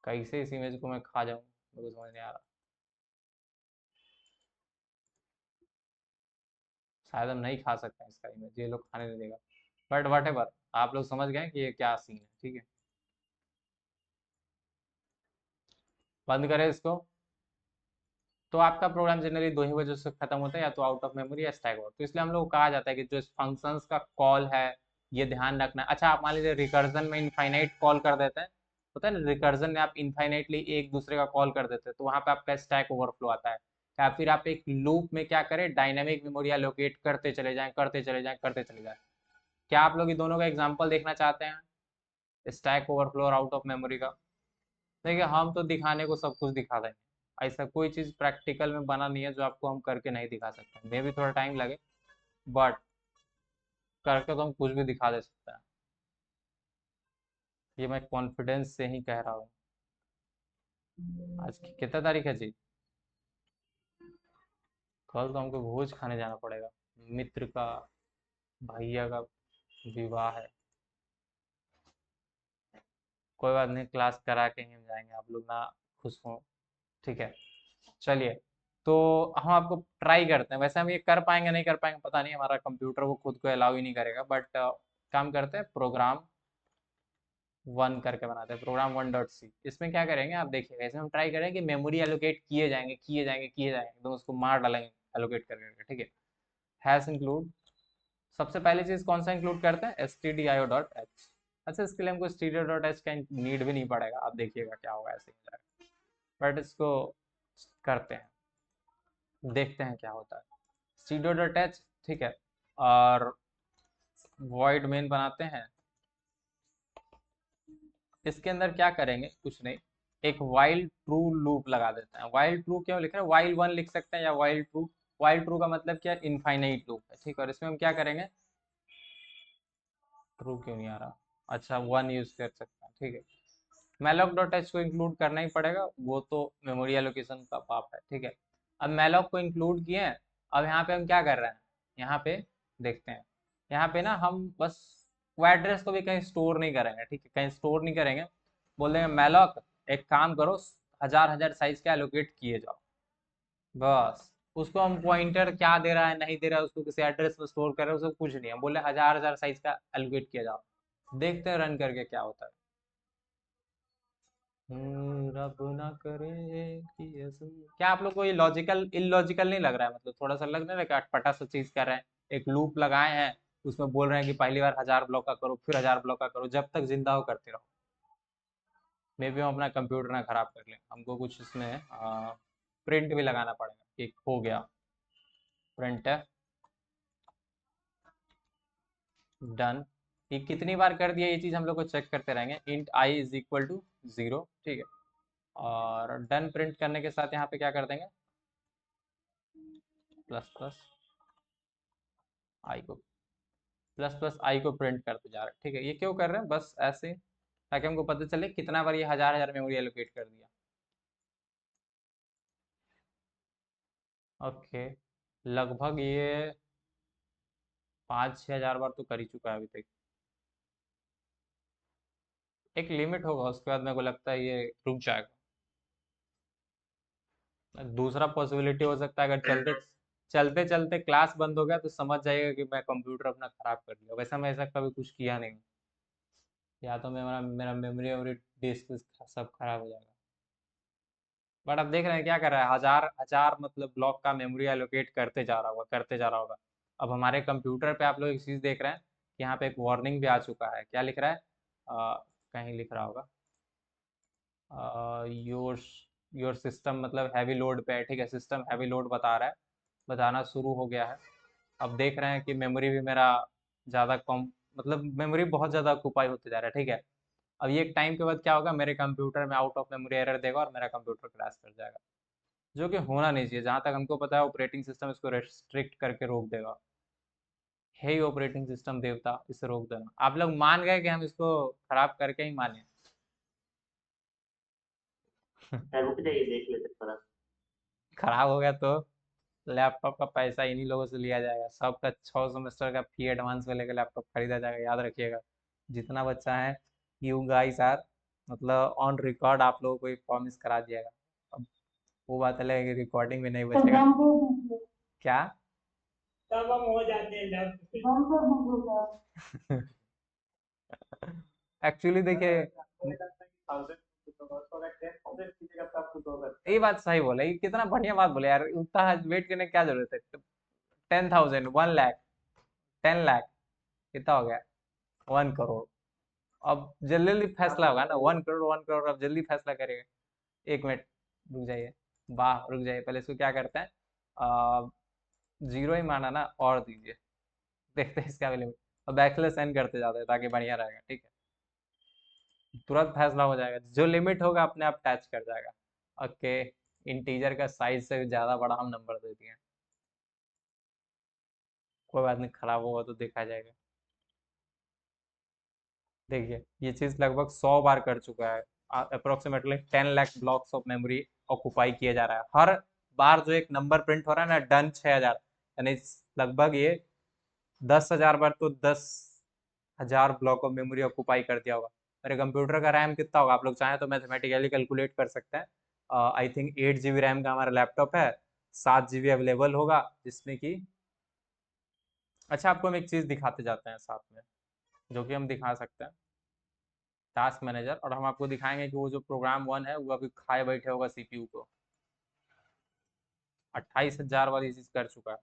कैसे इस इमेज को मैं खा जाऊँ, मेरे को समझ नहीं आ रहा। शायद हम नहीं खा सकते हैं इसका इमेज, ये लोग खाने नहीं देगा, बट वट एवर, आप लोग समझ गए कि ये क्या सीन है, ठीक है। बंद करें इसको। तो आपका प्रोग्राम जनरली दो ही वजह से खत्म होता है, या तो आउट ऑफ मेमोरी या स्टैक ओवर। तो इसलिए हम लोग को कहा जाता है कि जो फंक्शंस का कॉल है ये ध्यान रखना। अच्छा, आप मान लीजिए रिकर्जन में इनफाइनाइट कॉल कर देते हैं, होता है ना, रिकर्जन में आप इनफाइनाइटली एक दूसरे का कॉल कर देते हैं, तो वहाँ पे आपका स्टैक ओवरफ्लो आता है। या फिर आप एक लूप में क्या करें, डायनेमिक मेमोरी एलोकेट करते चले जाएं, करते चले जाएं, करते चले जाएं। क्या आप लोग ये दोनों का एग्जाम्पल देखना चाहते हैं, स्टैक ओवरफ्लो और आउट ऑफ मेमोरी का? देखिए, हम तो दिखाने को सब कुछ दिखा देंगे, ऐसा कोई चीज़ प्रैक्टिकल में बना नहीं है जो आपको हम करके नहीं दिखा सकते। मे भी थोड़ा टाइम लगे, बट करके तो हम कुछ भी दिखा दे सकते हैं। ये मैं कॉन्फिडेंस से ही कह रहा हूँ। आज की कितना तारीख है जी? कल तो हमको भोज खाने जाना पड़ेगा, मित्र का, भैया का विवाह है। कोई बात नहीं, क्लास करा के ही हम जाएंगे, आप लोग ना खुश हो, ठीक है। चलिए, तो हम आपको ट्राई करते हैं। वैसे हम ये कर पाएंगे नहीं कर पाएंगे पता नहीं, हमारा कंप्यूटर वो खुद को अलाउ ही नहीं करेगा, बट काम करते हैं, प्रोग्राम 1 करके बनाते हैं, प्रोग्राम 1.c। इसमें क्या करेंगे आप देखिएगा, इसमें हम ट्राई करेंगे कि मेमोरी एलोकेट किए जाएंगे, किए जाएंगे, किए जाएंगे, एकदम उसको मार डालेंगे एलोकेट कर करके, ठीक है। हैश इंक्लूड, सबसे पहली चीज कौन सा इंक्लूड करते हैं, stdio.h। अच्छा, इसके लिए हमको stdio.h का नीड भी नहीं पड़ेगा, आप देखिएगा क्या होगा, ऐसे ही हो जाएगा। बट इसको करते हैं, देखते हैं क्या होता है। stdio.h, ठीक है। और void main बनाते हैं। इसके अंदर क्या करेंगे, कुछ नहीं, एक वाइल ट्रू लूप लगा देते हैं। वाइल ट्रू क्यों लिख रहे हैं, वाइल 1 लिख सकते हैं या वाइल ट्रू। वाइल ट्रू का मतलब क्या, इनफाइनाइट लूप है, ठीक है। और इसमें हम क्या करेंगे, ट्रू क्यों नहीं आ रहा, अच्छा 1 यूज कर सकते हैं, ठीक है। malloc.h को इंक्लूड करना ही पड़ेगा, वो तो मेमोरी एलोकेशन का पाप है, ठीक है। अब malloc को इंक्लूड किए हैं। अब यहाँ पे हम क्या कर रहे हैं, यहाँ पे देखते हैं, यहाँ पे ना हम बस वो एड्रेस को भी कहीं स्टोर नहीं करेंगे, ठीक है, कहीं स्टोर नहीं करेंगे। बोल देंगे malloc एक काम करो, हजार हजार साइज के एलोकेट किए जाओ, बस। उसको हम पॉइंटर क्या दे रहा है नहीं दे रहा है, उसको किसी एड्रेस में स्टोर कर रहे हैं, उसको कुछ नहीं है, बोले हजार हजार साइज का एलोकेट किया जाओ। देखते हैं रन करके क्या होता है। रब ना करे कि क्या आप लोग को ये लॉजिकल इलॉजिकल नहीं लग रहा है, मतलब थोड़ा सा लग रहा है कि अटपटा सा चीज कर रहे हैं। एक लूप लगाए हैं, उसमें बोल रहे हैं कि पहली बार 1000 ब्लॉक का करो, फिर 1000 ब्लॉक का करो, जब तक जिंदा हो करते रहो। मे भी हम अपना कंप्यूटर ना खराब कर लें, हमको कुछ इसमें प्रिंट भी लगाना पड़ेगा कि हो गया, प्रिंट डन। ये कितनी बार कर दिया, ये चीज हम लोग को चेक करते रहेंगे। Int i is equal to 0, ठीक है। और डन प्रिंट करने के साथ यहाँ पे क्या कर देंगे, प्लस प्लस आई को, प्लस प्लस आई को प्रिंट करते जा रहे हैं, ठीक है। ये क्यों कर रहे हैं, बस ऐसे, ताकि हमको पता चले कितना बार ये हजार हजार मेमोरी एलोकेट कर दिया। ओके, लगभग ये 5-6 हज़ार बार तो कर ही चुका है अभी तक। एक लिमिट होगा, उसके बाद मेरे को लगता है ये रुक जाएगा। दूसरा पॉसिबिलिटी हो सकता है, अगर चलते चलते चलते क्लास बंद हो गया तो समझ जाइएगा कि मैं कंप्यूटर अपना खराब कर लिया। वैसा मैं ऐसा कभी कुछ किया नहीं, या तो मेरा मेरा मेमोरी और डिस्क सब खराब हो जाएगा। बट अब देख रहे हैं क्या कर रहा है, हजार हजार मतलब ब्लॉक का मेमोरी एलोकेट करते जा रहा होगा, करते जा रहा होगा। अब हमारे कंप्यूटर पे आप लोग एक चीज़ देख रहे हैं कि यहाँ पे एक वार्निंग भी आ चुका है। क्या लिख रहा है? कहीं लिख रहा होगा, योर योर सिस्टम मतलब हैवी लोड पे है, ठीक है। सिस्टम हैवी लोड बता रहा है, बताना शुरू हो गया है। अब देख रहे हैं कि मेमोरी भी मेरा ज़्यादा कम, मतलब मेमोरी बहुत ज़्यादा ऑक्यूपाई होते जा रहा है, ठीक है। अब ये एक टाइम के बाद क्या होगा, मेरे कंप्यूटर में आउट ऑफ मेमोरी एरर देगा और मेरा कंप्यूटर क्रैश कर जाएगा, जो कि होना नहीं चाहिए। जहाँ तक हमको पता है ऑपरेटिंग सिस्टम इसको रेस्ट्रिक्ट करके रोक देगा। हे ऑपरेटिंग सिस्टम देवता, इसे रोक देना। आप लोग मान गए कि हम इसको खराब करके ही माने। रुक जाइए, देख लेते थोड़ा। खराब हो गया तो लैपटॉप का पैसा इन्हीं लोगों से लिया जाएगा। सबका 6 सेमेस्टर का फी एडवांस में लेकर लैपटॉप खरीदा जाएगा, याद रखिएगा। जितना बच्चा है, यू गाइस आर, मतलब ऑन रिकॉर्ड आप लोगों को प्रॉमिस करा दिएगा। अब वो बात अलग है कि रिकॉर्डिंग में नहीं बचेगा। एग्जाम दे दीजिए। क्या? तब हम हो जाते हैं लव। एग्जाम दे दीजिए सर। एक्चुअली देखिए, ये बात सही बोले, ये कितना बढ़िया बात बोले यार। उतना वेट करने की क्या जरूरत है? 10,000, 1 लाख, 10 लाख, कितना हो गया? 1 करोड़। अब जल्दी जल्दी फैसला होगा ना, 1 करोड़, 1 करोड़, अब जल्दी फैसला करेगा। 1 मिनट रुक जाइए, वाह रुक जाइए, पहले इसको क्या करते हैं, आ, जीरो ही माना ना, और दीजिए, देखते हैं इसका भी लिमिट। अब बैकस्लैश सेंड करते जाते हैं ताकि बढ़िया रहेगा, ठीक है। तुरंत फैसला हो जाएगा, जो लिमिट होगा अपने आप टच कर जाएगा। ओके, इंटीजर का साइज से ज़्यादा बड़ा हम नंबर दे दिए। कोई बात नहीं, खराब होगा तो देखा जाएगा। देखिए ये चीज़ लगभग 100 बार कर चुका है। Approximately 10 lakh blocks of memory occupy किया जा रहा है। हर बार जो एक नंबर प्रिंट हो रहा है ना, डन 6,000, यानी लगभग ये 10,000 बार तो 10,000 ब्लॉक ऑफ मेमोरी ऑक्यूपाई कर दिया होगा। मेरे कंप्यूटर का रैम कितना होगा, आप लोग चाहें तो मैथमेटिकली कैलकुलेट कर सकते हैं। आई थिंक 8 GB रैम का हमारा लैपटॉप है, 7 GB अवेलेबल होगा, जिसमें कि, अच्छा आपको हम एक चीज़ दिखाते जाते हैं साथ में, जो कि हम दिखा सकते हैं, टास्क मैनेजर। और हम आपको दिखाएंगे कि वो जो प्रोग्राम 1 है वो अभी खाए बैठे होगा सीपीयू को। 28,000 बार ये चीज़ कर चुका है।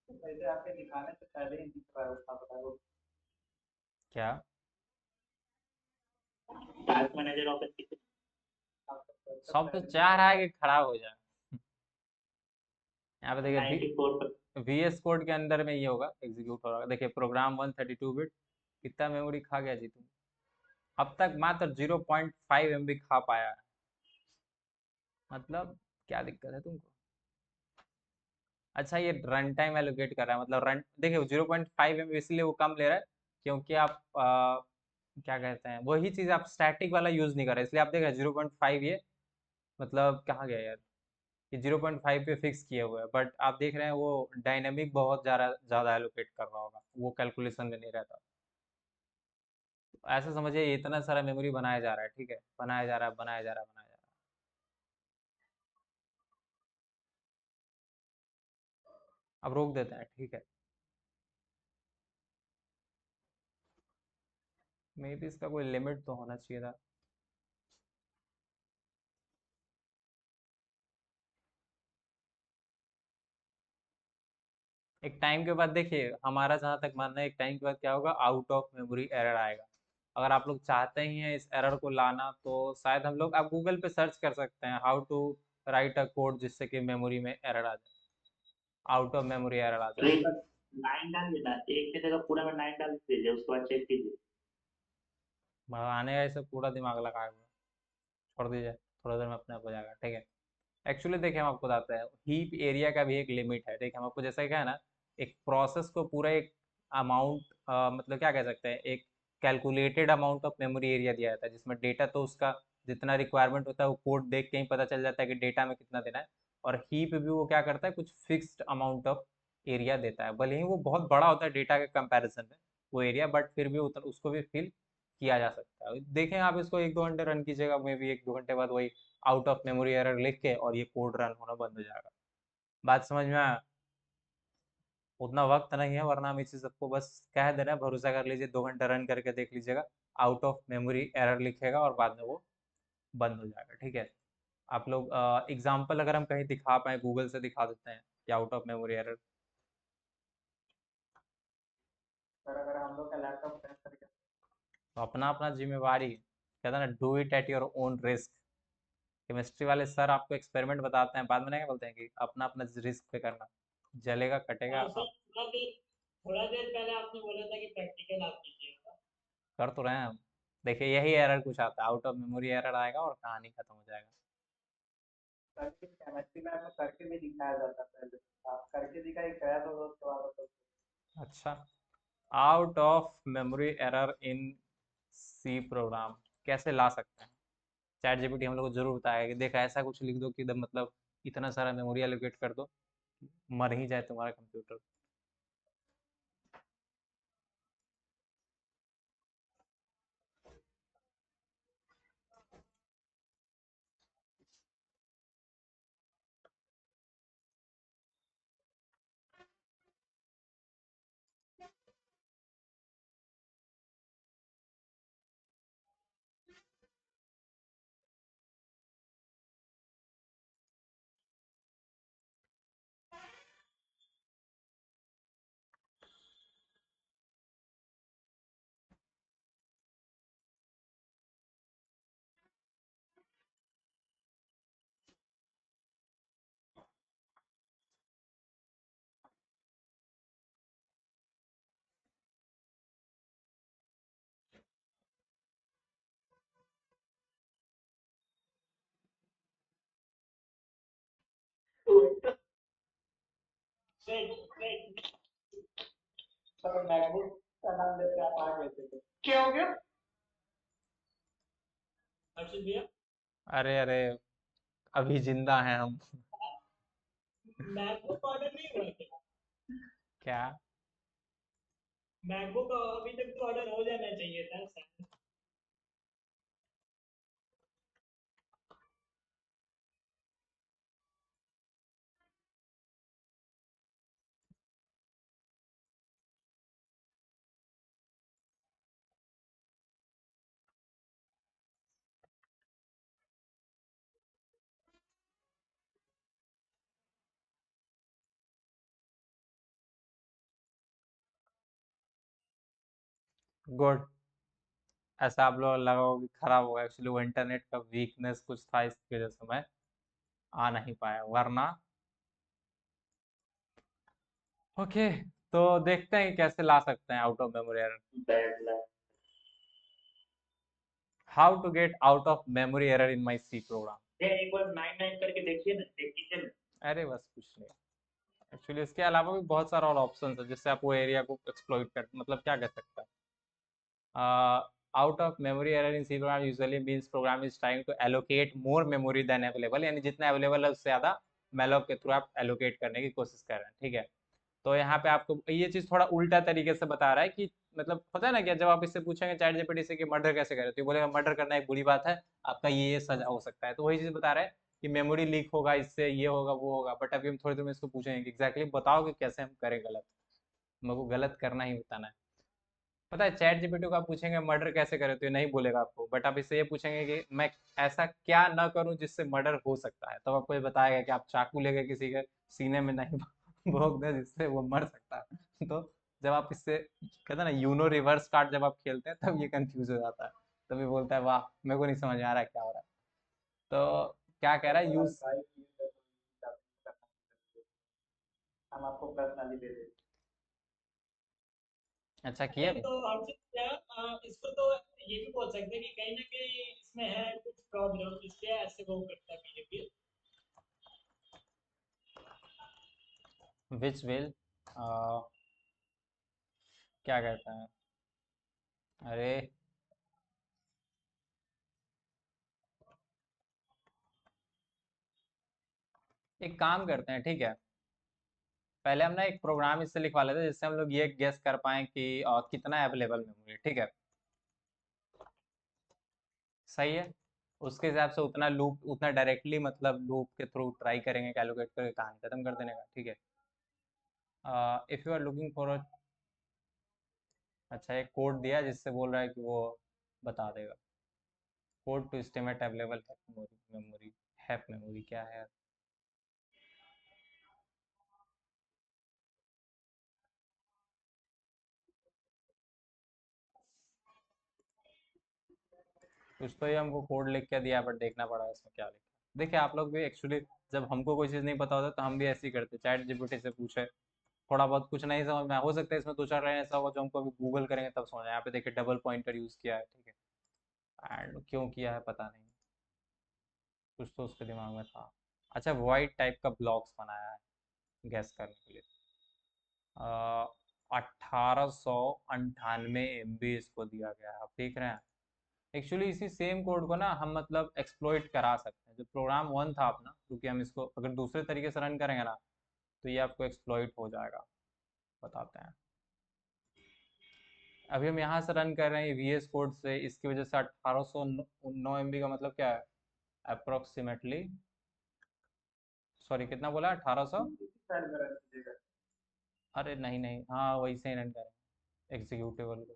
वैसे आपके दिखाने से पहले ही दिख रहा है उसका, बताओ। क्या? टास्क मैनेजर ऑफिस की सब तो चाह रहा है कि खराब हो जाए। यहाँ पे देखिए 94 पर। VS कोड के अंदर में ये होगा, एग्जीक्यूट हो रहा है। देखिए प्रोग्राम 1 32 बिट, कितना मेमोरी खा गया जी तुम? अब तक मात्र 0.5 MB खा पाया है। मतलब क्या दिक्कत है तुमको? अच्छा ये रन टाइम एलोकेट कर रहा है, मतलब रन, देखिए 0.5 MB इसलिए वो कम ले रहा है क्योंकि आप क्या कहते हैं, वही चीज़ आप स्टैटिक वाला यूज़ नहीं कर रहे, इसलिए आप देख रहे हैं 0.5 ये, मतलब कहाँ गया यार, कि 0.5 पे फिक्स किए हुए हैं। बट आप देख रहे हैं वो डायनेमिक बहुत ज़्यादा ज़्यादा एलोकेट कर रहा होगा, वो कैलकुलेशन में नहीं रहता। तो ऐसा समझिए ये इतना सारा मेमोरी बनाया जा रहा है, ठीक है, बनाया जा रहा है, बनाया जा रहा है, बनाया जा रहा है। अब रोक देते हैं, ठीक है। मे बी इसका कोई लिमिट तो होना चाहिए था। एक टाइम के बाद देखिए, हमारा जहाँ तक मानना है, एक टाइम के बाद क्या होगा, आउट ऑफ मेमोरी एरर आएगा। अगर आप लोग चाहते ही हैं इस एरर को लाना, तो शायद हम लोग, आप गूगल पे सर्च कर सकते हैं how to write a code जिससे कि मेमोरी में एरर आ जाए, आउट ऑफ मेमोरी एरर आ जाए। एक बार 9 डाल देना, एक की जगह पूरा में 9 डाल दीजिए, उसके बाद चेक कीजिए। आने का ऐसे पूरा दिमाग लगाए हुए, छोड़ दीजिए, थोड़ा देर में अपने आप हो जाएगा, ठीक है। एक्चुअली देखिए हम आपको बताते हैं, हीप एरिया का भी एक लिमिट है। देखिए हम आपको जैसा क्या है ना, एक प्रोसेस को पूरा एक अमाउंट, मतलब क्या कह सकते हैं, एक calculated amount of memory area दिया जाता है, जिसमें डेटा तो उसका जितना रिक्वायरमेंट होता है वो कोड देख के ही पता चल जाता है कि डेटा में कितना देना है। और हीप भी वो क्या करता है, कुछ फिक्स्ड अमाउंट ऑफ एरिया देता है, भले ही वो बहुत बड़ा होता है डेटा के कंपैरिजन में वो एरिया, बट फिर भी उतना उसको भी फिल किया जा सकता है। देखें आप इसको 1-2 घंटे रन कीजिएगा, मे बी 1-2 घंटे बाद वही आउट ऑफ मेमोरी एरर लिख के और ये कोड रन होना बंद हो जाएगा। बात समझ में आया? उतना वक्त नहीं है, वरना हम इस चीज़ सबको बस कह दे रहे हैं, भरोसा कर लीजिए, 2 घंटे रन करके देख लीजिएगा, आउट ऑफ मेमोरी एरर लिखेगा और बाद में वो बंद हो जाएगा। ठीक है, आप लोग एग्जाम्पल अगर हम कहीं दिखा पाए, गूगल से दिखा देते हैं कि out of memory error. Sir अगर हम लोग का लैपटॉप क्रैश कर गया तो अपना अपना जिम्मेवारी, कहता है ना, do it at your own risk. Chemistry वाले सर आपको एक्सपेरिमेंट बताते हैं, बाद में नहीं बोलते हैं कि अपना अपना रिस्क पे करना, जलेगा कटेगा। और सर थोड़ा देर पहले आपने बोला था कि प्रैक्टिकल आप कीजिएगा। कर तो रहे हैं हम। देखिए यही एरर कुछ आता है, आउट ऑफ मेमोरी एरर आएगा और कहानी खत्म हो जाएगा। सर केमिस्ट्री लैब में करके भी दिखाया जाता है पहले, आप करके दिखाई गया तो उसके बाद तो अच्छा, out of memory error in C program कैसे ला सकते हैं? चैट जीपीटी हम लोग को जरूर बताएगा कि देख ऐसा कुछ लिख दो कि एकदम मतलब इतना सारा मेमोरी एलोकेट कर दो, मर ही जाए तुम्हारा कंप्यूटर। वेट सर मैकबुक का नाम लेके आप आ गए थे। क्या हो गया अर्षित भैया? अरे अरे, अभी जिंदा हैं हम। मैकबुक ऑर्डर नहीं हुआ क्या? क्या? मैकबुक अभी तक तो ऑर्डर हो जाना चाहिए था सर। गुड। ऐसा आप लोग लगा होगा कि खराब होगा, एक्चुअली वो इंटरनेट का वीकनेस कुछ था, इसकी वजह से मैं आ नहीं पाया, वरना। ओके, तो देखते हैं कि कैसे ला सकते हैं out of memory error. Bad luck. How to get out of memory error in my C program. ये एक बार 99 करके देखिए ना, देख लीजिए ना। अरे बस कुछ नहीं, एक्चुअली इसके अलावा भी बहुत सारा और ऑप्शन है जिससे आप वो एरिया को एक्सप्लॉइट कर, मतलब क्या कह सकते हैं, out of memory error in C program usually means program is trying to allocate more memory than available, यानी जितना अवेलेबल है उससे ज़्यादा मेलोक के थ्रू आप एलोकेट करने की कोशिश कर रहे हैं। ठीक है, तो यहाँ पे आपको ये चीज़ थोड़ा उल्टा तरीके से बता रहा है कि मतलब पता है ना, क्या जब आप इससे पूछेंगे चैट जीपीटी से कि मर्डर कैसे करें, तो ये बोलेगा मर्डर करना एक बुरी बात है, आपका ये सजा हो सकता है। तो वही चीज़ बता रहा है कि मेमोरी लीक होगा, इससे ये होगा वो होगा, बट अभी हम थोड़ी देर में इसको पूछेंगे कि एग्जैक्टली बताओ कि कैसे हम करें गलत, मेरे को गलत करना ही बताना है। पता है चैट जीपीटी को आप पूछेंगे मर्डर कैसे करें तो ये नहीं बोलेगा आपको, बट आप इससे ये पूछेंगे कि मैं ऐसा क्या ना करूं जिससे मर्डर हो सकता है, तब आपको ये बताएगा कि आप चाकू लेके किसी के सीने में नहीं भोंक दें जिससे वो मर सकता है। तो जब आप इससे कहते हैं ना यूनो रिवर्स कार्ड जब आप खेलते हैं तब ये कंफ्यूज हो जाता है, तभी बोलता है वाह मेरे को नहीं समझ में आ रहा है क्या हो रहा है। तो क्या कह रहा है, यूज। हम आपको पर्सनली दे देंगे। अच्छा किए नहीं भी। तो अर्षित भैया इसको तो ये भी बोल सकते हैं कि कहीं ना कहीं इसमें है कुछ प्रॉब्लम, इसलिए ऐसे वो करता है बिहेवियर। विच विल, क्या कहते हैं, अरे एक काम करते हैं, ठीक है, पहले हम ना एक प्रोग्राम इससे लिखवा लेते हैं जिससे हम लोग ये गेस कर पाए कि कितना अवेलेबल मेमोरी, ठीक है। सही है। उसके हिसाब से उतना लूप, उतना डायरेक्टली मतलब लूप के थ्रू ट्राई करेंगे कैलकुलेट करके कहानी खत्म कर देने का, ठीक है। If you are looking for अच्छा एक कोड दिया जिससे बोल रहा है कि वो बता देगा। Code to estimate available memory heap memory क्या है। कुछ तो ये हमको कोड लिख के दिया बट देखना पड़ा इसमें क्या लिखा है। देखिए आप लोग भी एक्चुअली जब हमको कोई चीज़ नहीं पता होता तो हम भी ऐसे ही करते, चैट जीपीटी से पूछे, थोड़ा बहुत कुछ नहीं समझ में हो सकता है इसमें दो चार लाइन ऐसा होगा जो हमको अभी गूगल करेंगे तब समझ आए। यहाँ पे देखिए डबल पॉइंटर यूज़ किया है, ठीक है, एंड क्यों किया है पता नहीं, कुछ तो उसके दिमाग में था। अच्छा वाइट टाइप का ब्लॉक्स बनाया है गैस करने के लिए। 1898 MB इसको दिया गया है, आप देख रहे हैं। एक्चुअली इसी सेम कोड को ना हम मतलब एक्सप्लॉइट करा सकते हैं। जो प्रोग्राम वन था अपना, क्योंकि हम इसको अगर दूसरे तरीके से रन करेंगे ना तो ये आपको एक्सप्लॉइट हो जाएगा। बताते हैं। अभी हम यहाँ से रन कर रहे हैं VS कोड से, इसकी वजह से 1809 MB का मतलब क्या है अप्रोक्सीमेटली, सॉरी कितना बोला 1800, साल में रन कीजिएगा। अरे नहीं नहीं हाँ वही से ही रन करें एग्जीक्यूटेबल को।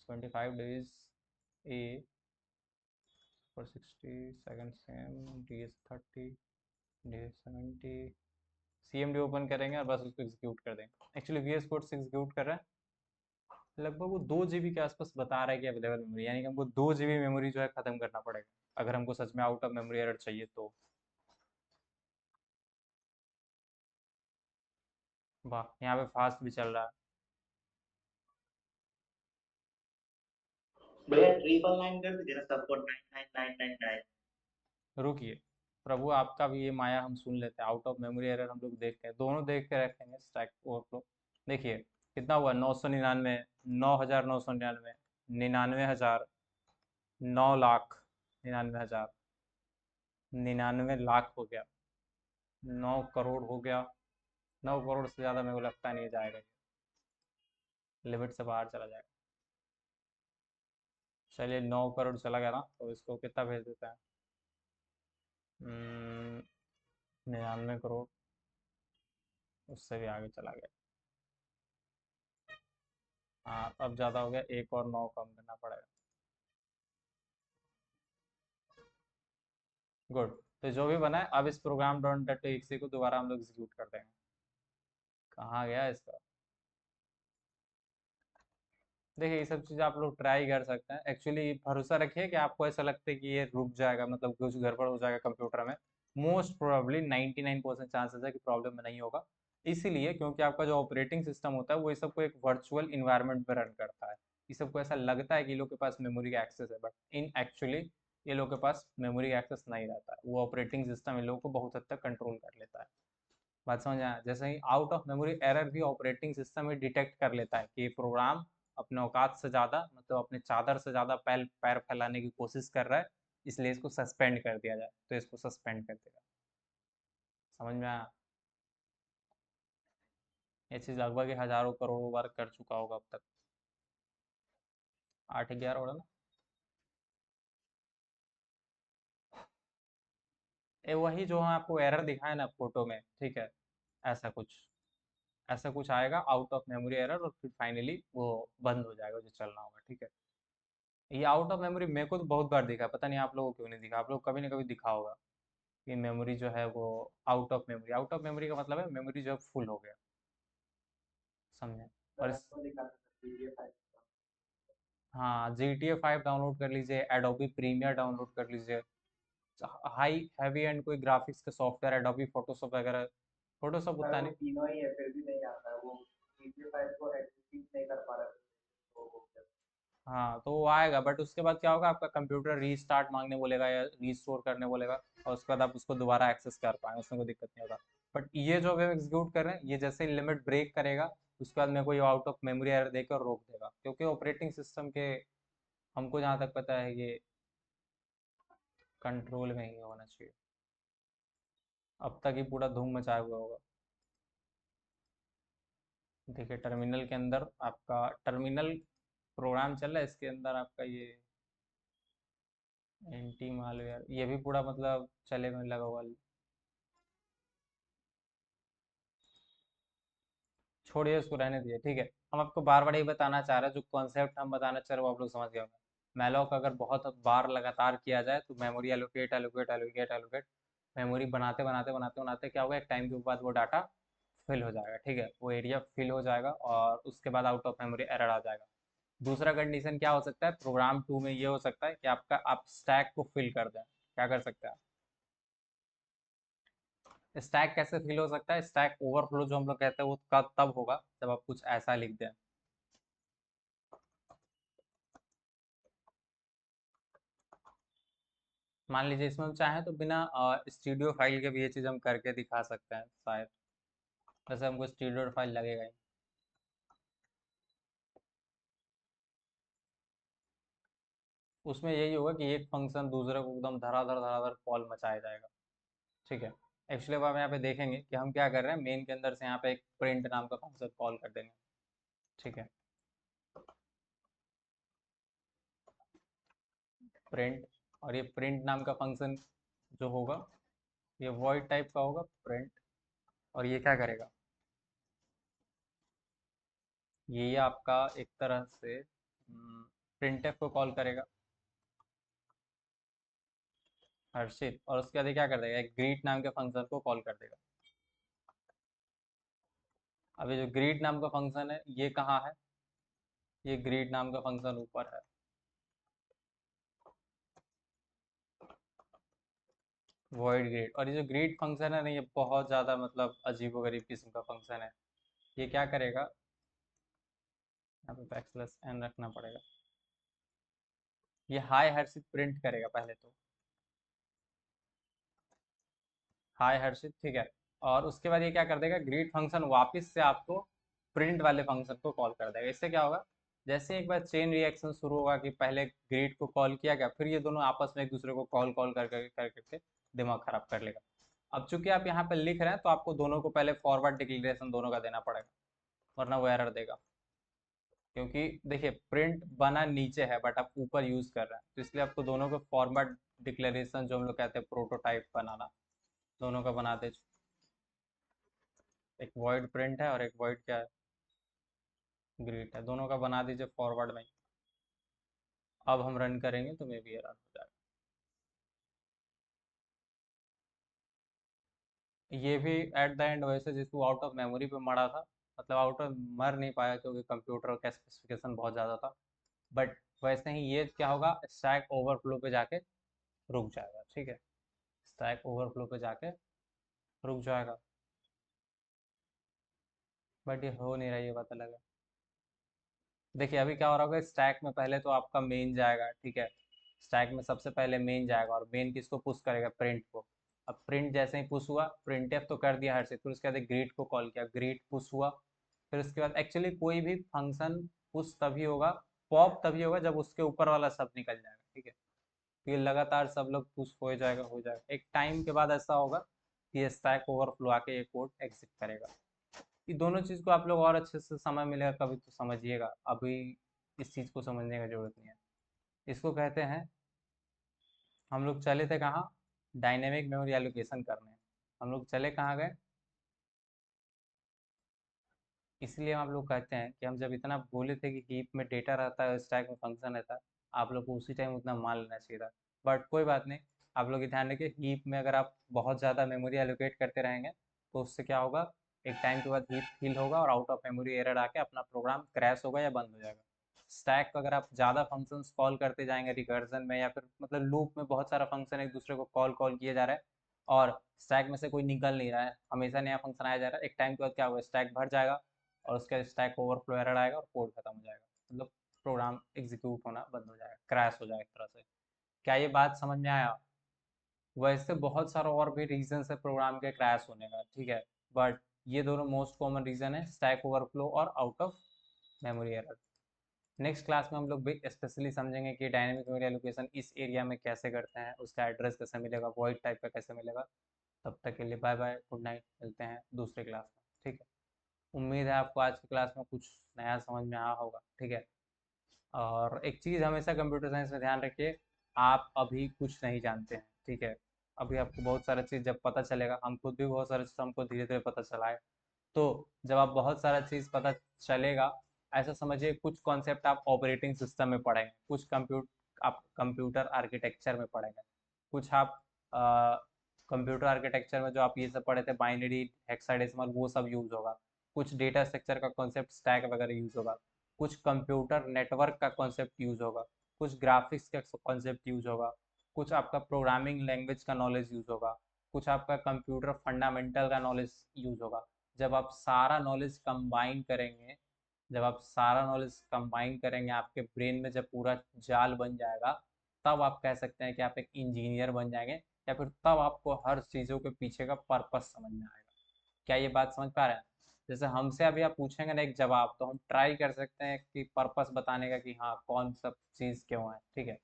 25 days A for 60 seconds same DS30 DS70 CMD open करेंगे और बस उसको एग्जीक्यूट कर देंगे। एक्चुअली VS कोड से एग्जीक्यूट कर रहे हैं। लगभग वो 2 GB के आसपास बता रहा है कि अवेलेबल मेमोरी, यानी कि हमको 2 GB मेमोरी जो है खत्म करना पड़ेगा अगर हमको सच में आउट ऑफ मेमोरी एरर चाहिए तो। वाह यहाँ पे फास्ट भी चल रहा है। भैया 999 कर दीजिए ना सबको 99999। रुकिए प्रभु आपका भी ये माया हम सुन लेते हैं। आउट ऑफ मेमोरी एरर हम लोग देखते हैं, दोनों देख के रखेंगे स्टैक ओवरफ्लो। देखिए कितना हुआ 999, 9999, 99,000, 9 लाख, 99,000, 99 लाख हो गया, 9 करोड़ हो गया। 9 करोड़ से ज़्यादा मेरे को लगता नहीं जाएगा, लिमिट से बाहर चला जाएगा। चलिए 9 करोड़ चला गया ना तो इसको कितना भेज देते हैं, 99 करोड़, उससे भी आगे चला गया। हाँ अब ज़्यादा हो गया, एक और 9 कम करना पड़ेगा। गुड। तो जो भी बना है अब इस प्रोग्राम डॉट डॉट एक्सी को दोबारा हम लोग एग्जीक्यूट कर देंगे। कहाँ गया इसका। देखिए ये सब चीज़ आप लोग ट्राई कर सकते हैं। एक्चुअली भरोसा रखिए कि आपको ऐसा लगता है कि ये रुक जाएगा, मतलब कुछ गड़बड़ हो जाएगा कंप्यूटर में, मोस्ट प्रोबेबली 99% चांसेस है कि प्रॉब्लम में नहीं होगा। इसीलिए क्योंकि आपका जो ऑपरेटिंग सिस्टम होता है वो इस सबको एक वर्चुअल इन्वायरमेंट में रन करता है। इस सबको ऐसा लगता है कि लोग के पास मेमोरी का एक्सेस है, बट इन एक्चुअली ये लोग के पास मेमोरी का एक्सेस नहीं रहता है। वो ऑपरेटिंग सिस्टम इन लोगों को बहुत हद तक कंट्रोल कर लेता है। बात समझ आया। जैसे ही आउट ऑफ मेमोरी एरर भी ऑपरेटिंग सिस्टम ही डिटेक्ट कर लेता है कि ये प्रोग्राम अपने औकात से ज़्यादा, मतलब अपने चादर से ज़्यादा पैर पैर फैलाने की कोशिश कर रहा है, इसलिए इसको सस्पेंड कर दिया जाए, तो इसको सस्पेंड कर देगा। समझ में आया। ये चीज़ लगभग ही हज़ारों करोड़ों बार कर चुका होगा अब तक। 8 11 होगा ना। ये वही जो हम आपको एरर दिखाए ना फोटो में, ठीक है, ऐसा कुछ, ऐसा कुछ आएगा आउट ऑफ मेमोरी एरर और फिर फाइनली वो बंद हो जाएगा जो चलना होगा, ठीक है। ये आउट ऑफ मेमोरी मेरे को तो बहुत बार दिखा है, पता नहीं आप लोगों को क्यों नहीं दिखा। आप लोग कभी ना कभी दिखा होगा कि मेमोरी जो है वो out of memory, out of memory का मतलब है मेमोरी जो है फुल हो गया, समझे। और सर आपको दिखा सकते PDF फाइल। हाँ GTA 5 डाउनलोड कर लीजिए, एडोबी प्रीमियर डाउनलोड कर लीजिए, हाई हैवी एंड कोई ग्राफिक्स के सॉफ्टवेयर एडोबी फोटोशॉप वगैरह। फोटोशॉप सर उतना वो नहीं, तीनों ही है फिर भी नहीं आता है वो, PDF फाइल को एग्जीक्यूट नहीं कर पा रहे तो वो क्या। हाँ तो वो आएगा बट उसके बाद क्या होगा, आपका कंप्यूटर रीस्टार्ट मांगने बोलेगा या रीस्टोर करने बोलेगा, और उसके बाद आप उसको दोबारा एक्सेस कर पाएंगे, उसमें कोई दिक्कत नहीं होगा। बट ये जो अभी हम एग्जीक्यूट कर रहे हैं, ये जैसे ही लिमिट ब्रेक करेगा उसके बाद मेरे को ये आउट ऑफ मेमोरी एरर देकर रोक देगा, क्योंकि ऑपरेटिंग सिस्टम के, हमको जहाँ तक पता है ये कंट्रोल में ही होना चाहिए। अब तक ही पूरा धूम मचाया हुआ होगा। देखिए टर्मिनल के अंदर आपका टर्मिनल प्रोग्राम चल रहा है, इसके अंदर आपका ये एंटी मालवेयर ये भी पूरा मतलब चले में लगा हुआ। छोड़िए उसको, रहने दीजिए, ठीक है। हम आपको बार बार ये बताना चाह रहे हैं, जो कॉन्सेप्ट हम बताना चाह रहे हैं वो आप लोग समझ गए होंगे। मैलॉक अगर बहुत बार लगातार किया जाए तो memory allocate allocate allocate allocate memory बनाते बनाते बनाते बनाते क्या होगा, एक टाइम के बाद वो डाटा फिल हो जाएगा, ठीक है, वो एरिया फिल हो जाएगा और उसके बाद आउट ऑफ मेमोरी एरर आ जाएगा। दूसरा कंडीशन क्या हो सकता है प्रोग्राम 2 में, ये हो सकता है कि आपका आप स्टैक को फिल कर दें। क्या कर सकते हैं? स्टैक कैसे फिल हो सकता है? स्टैक ओवरफ्लो जो हम लोग कहते हैं वो कब तब होगा जब आप कुछ ऐसा लिख दें। मान लीजिए इसमें हम चाहें तो बिना स्टूडियो फाइल के भी ये चीज़ हम करके दिखा सकते हैं शायद। वैसे हमको स्टूडियो फाइल लगेगा ही। उसमें यही होगा कि एक फंक्शन दूसरे को एकदम धराधर धराधर कॉल मचाया जाएगा, ठीक है। एक्चुअली अब आप यहाँ पे देखेंगे कि हम क्या कर रहे हैं, मेन के अंदर से यहाँ पे एक प्रिंट नाम का फंक्शन कॉल कर देंगे, ठीक है। प्रिंट, और ये प्रिंट नाम का फंक्शन जो होगा ये वॉइड टाइप का होगा प्रिंट, और ये क्या करेगा, ये आपका एक तरह से प्रिंटफ को कॉल करेगा, हर्षित, और उसके बाद ये क्या कर देगा, एक ग्रीट नाम के फंक्शन को कॉल कर देगा। अब ये जो ग्रीट नाम का फंक्शन है ये कहाँ है, ये ग्रीट नाम का फंक्शन ऊपर है, वॉइड ग्रीट। और ये जो ग्रीट फंक्शन है ना ये बहुत ज़्यादा मतलब अजीबोगरीब किस्म का फंक्शन है। ये क्या करेगा, यहाँ पे बैकस्लैश एन रखना पड़ेगा, ये हाय हर्षित प्रिंट करेगा पहले तो, हाय हर्षित, ठीक है। और उसके बाद ये क्या कर देगा, ग्रीट फंक्शन वापस से आपको प्रिंट वाले फंक्शन को कॉल कर देगा। इससे क्या होगा, जैसे एक बार चेन रिएक्शन शुरू होगा कि पहले ग्रीट को कॉल किया गया, फिर ये दोनों आपस में एक दूसरे को कॉल कॉल करके दिमाग खराब कर लेगा। अब चूंकि आप यहाँ पे लिख रहे हैं तो आपको दोनों को पहले फॉरवर्ड डिक्लेरेशन दोनों का देना पड़ेगा, वरना वो एरर देगा। क्योंकि देखिए प्रिंट बना नीचे है बट आप ऊपर यूज कर रहे हैं, तो इसलिए आपको दोनों को फॉर्मेट डिक्लेरेशन जो हम लोग कहते हैं प्रोटोटाइप बनाना, दोनों का बना दे। एक वॉइड प्रिंट है और एक वॉइड क्या है, ग्रीट है, दोनों का बना दीजिए फॉरवर्ड में। अब हम रन करेंगे तो मे बी ये रन हो जाएगा। ये भी एट द एंड वैसे जिसको आउट ऑफ मेमोरी पे मरा था, मतलब आउट ऑफ मर नहीं पाया क्योंकि कंप्यूटर का स्पेसिफिकेशन बहुत ज़्यादा था, बट वैसे ही ये क्या होगा, स्टैक ओवरफ्लो पे जाके रुक जाएगा, ठीक है। स्टैक ओवरफ्लो पे जाके रुक जाएगा, बट ये हो नहीं रहा, ये पता लगा। देखिए अभी क्या हो रहा होगा, स्टैक में पहले तो आपका मेन जाएगा, ठीक है। स्टैक में सबसे पहले मेन जाएगा और मेन किसको पुश करेगा, प्रिंट को। अब प्रिंट जैसे ही पुश हुआ, प्रिंटफ तो कर दिया हर से, फिर उसके बाद ग्रीट को कॉल किया, ग्रीट पुश हुआ। फिर उसके बाद एक्चुअली कोई भी फंक्शन पुश तभी होगा, पॉप तभी होगा जब उसके ऊपर वाला सब निकल जाएगा, ठीक है। तो ये लगातार सब लोग पुश हो जाएगा हो जाएगा, एक टाइम के बाद ऐसा होगा कि ये स्टैक ओवरफ्लो आके ये कोड एग्जिट करेगा। ये दोनों चीज़ को आप लोग और अच्छे से समय मिलेगा कभी तो समझिएगा, अभी इस चीज़ को समझने का जरूरत नहीं है। इसको कहते हैं, हम लोग चले थे कहाँ, डायनेमिक मेमोरी एलोकेशन करने। हम लोग चले कहाँ गए, इसलिए हम लोग कहते हैं कि हम जब इतना बोले थे कि हीप में डेटा रहता है, स्टैक में फंक्शन रहता है, आप लोग को उसी टाइम उतना मान लेना चाहिए था। बट कोई बात नहीं, आप लोग ध्यान रखिए हीप में अगर आप बहुत ज़्यादा मेमोरी एलोकेट करते रहेंगे तो उससे क्या होगा, एक टाइम के बाद हीप फिल होगा और आउट ऑफ मेमोरी एरर आके अपना प्रोग्राम क्रैश होगा या बंद हो जाएगा। स्टैक अगर आप ज़्यादा फंक्शंस कॉल करते जाएंगे रिकर्जन में, या फिर मतलब लूप में बहुत सारा फंक्शन एक दूसरे को कॉल कॉल किए जा रहा है और स्टैक में से कोई निकल नहीं रहा है, हमेशा नया फंक्शन आया जा रहा है, एक टाइम के बाद क्या होगा, स्टैक भर जाएगा और उसका स्टैक ओवरफ्लो एरर आएगा और कोड खत्म हो जाएगा, मतलब प्रोग्राम एग्जीक्यूट होना बंद हो जाएगा, क्रैश हो जाएगा एक तरह से। क्या ये बात समझ में आया? वैसे बहुत सारा और भी रीजन है प्रोग्राम के क्रैश होने का, ठीक है, बट ये दोनों मोस्ट कॉमन रीजन है, स्टैक ओवरफ्लो और out of memory error. Next class में हम लोग भी स्पेशली समझेंगे कि डायनेमिक मेमोरी एलोकेशन इस एरिया में कैसे करते हैं, उसका एड्रेस कैसे मिलेगा, वॉइड टाइप का कैसे मिलेगा, तब तक के लिए बाय बाय, गुड नाइट, मिलते हैं दूसरे क्लास में, ठीक है। उम्मीद है आपको आज की क्लास में कुछ नया समझ में आया होगा, ठीक है। और एक चीज़ हमेशा कंप्यूटर साइंस में ध्यान रखिए, आप अभी कुछ नहीं जानते हैं, ठीक है। अभी आपको बहुत सारा चीज़ जब पता चलेगा, हम खुद भी बहुत सारा चीज़ हमको धीरे धीरे पता चला है, तो जब आप बहुत सारा चीज़ पता चलेगा, ऐसा समझिए कुछ कॉन्सेप्ट आप ऑपरेटिंग सिस्टम में पढ़ेंगे, कुछ आप कंप्यूटर आर्किटेक्चर में पढ़ेंगे, कुछ आप कंप्यूटर आर्किटेक्चर में जो आप ये सब पढ़े थे बाइनरी हेक्साडेसिमल वो सब यूज़ होगा, कुछ डेटा स्ट्रक्चर का कॉन्सेप्ट स्टैक वगैरह यूज़ होगा, कुछ कंप्यूटर नेटवर्क का कॉन्सेप्ट यूज़ होगा, कुछ ग्राफिक्स का कॉन्सेप्ट यूज़ होगा, कुछ आपका प्रोग्रामिंग लैंग्वेज का नॉलेज यूज़ होगा, कुछ आपका कंप्यूटर फंडामेंटल का नॉलेज यूज़ होगा। जब आप सारा नॉलेज कंबाइन करेंगे, जब आप सारा नॉलेज कंबाइन करेंगे आपके ब्रेन में जब पूरा जाल बन जाएगा, तब आप कह सकते हैं कि आप एक इंजीनियर बन जाएंगे, या फिर तब आपको हर चीज़ों के पीछे का पर्पस समझ में आएगा। क्या ये बात समझ पा रहे हैं? जैसे हमसे अभी आप पूछेंगे ना एक जवाब, तो हम ट्राई कर सकते हैं कि पर्पस बताने का कि हाँ कौन सा चीज़ क्यों है, ठीक है।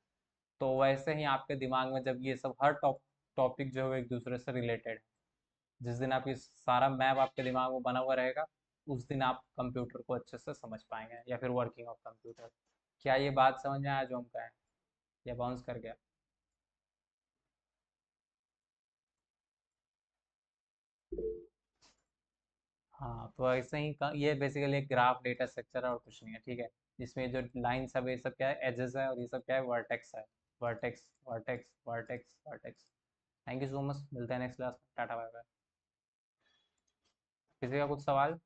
तो वैसे ही आपके दिमाग में जब ये सब हर टॉपिक जो है एक दूसरे से रिलेटेड है, जिस दिन आप ये सारा मैप आपके दिमाग में बना हुआ रहेगा, उस दिन आप कंप्यूटर को अच्छे से समझ पाएंगे, या फिर वर्किंग ऑफ कंप्यूटर। क्या ये बात समझ में आया जो हम कहें, या बाउंस कर गया? हाँ, तो ऐसे ही ये बेसिकली एक ग्राफ डेटा स्ट्रक्चर है और कुछ नहीं है, ठीक है। जिसमें जो लाइन सब ये सब क्या है, एजेस है, और ये सब क्या है, वर्टेक्स है। Vertex vertex vertex vertex. Thank you so much, मिलते हैं नेक्स्ट क्लास में, टाटा बाय बाय। किसी का कुछ सवाल?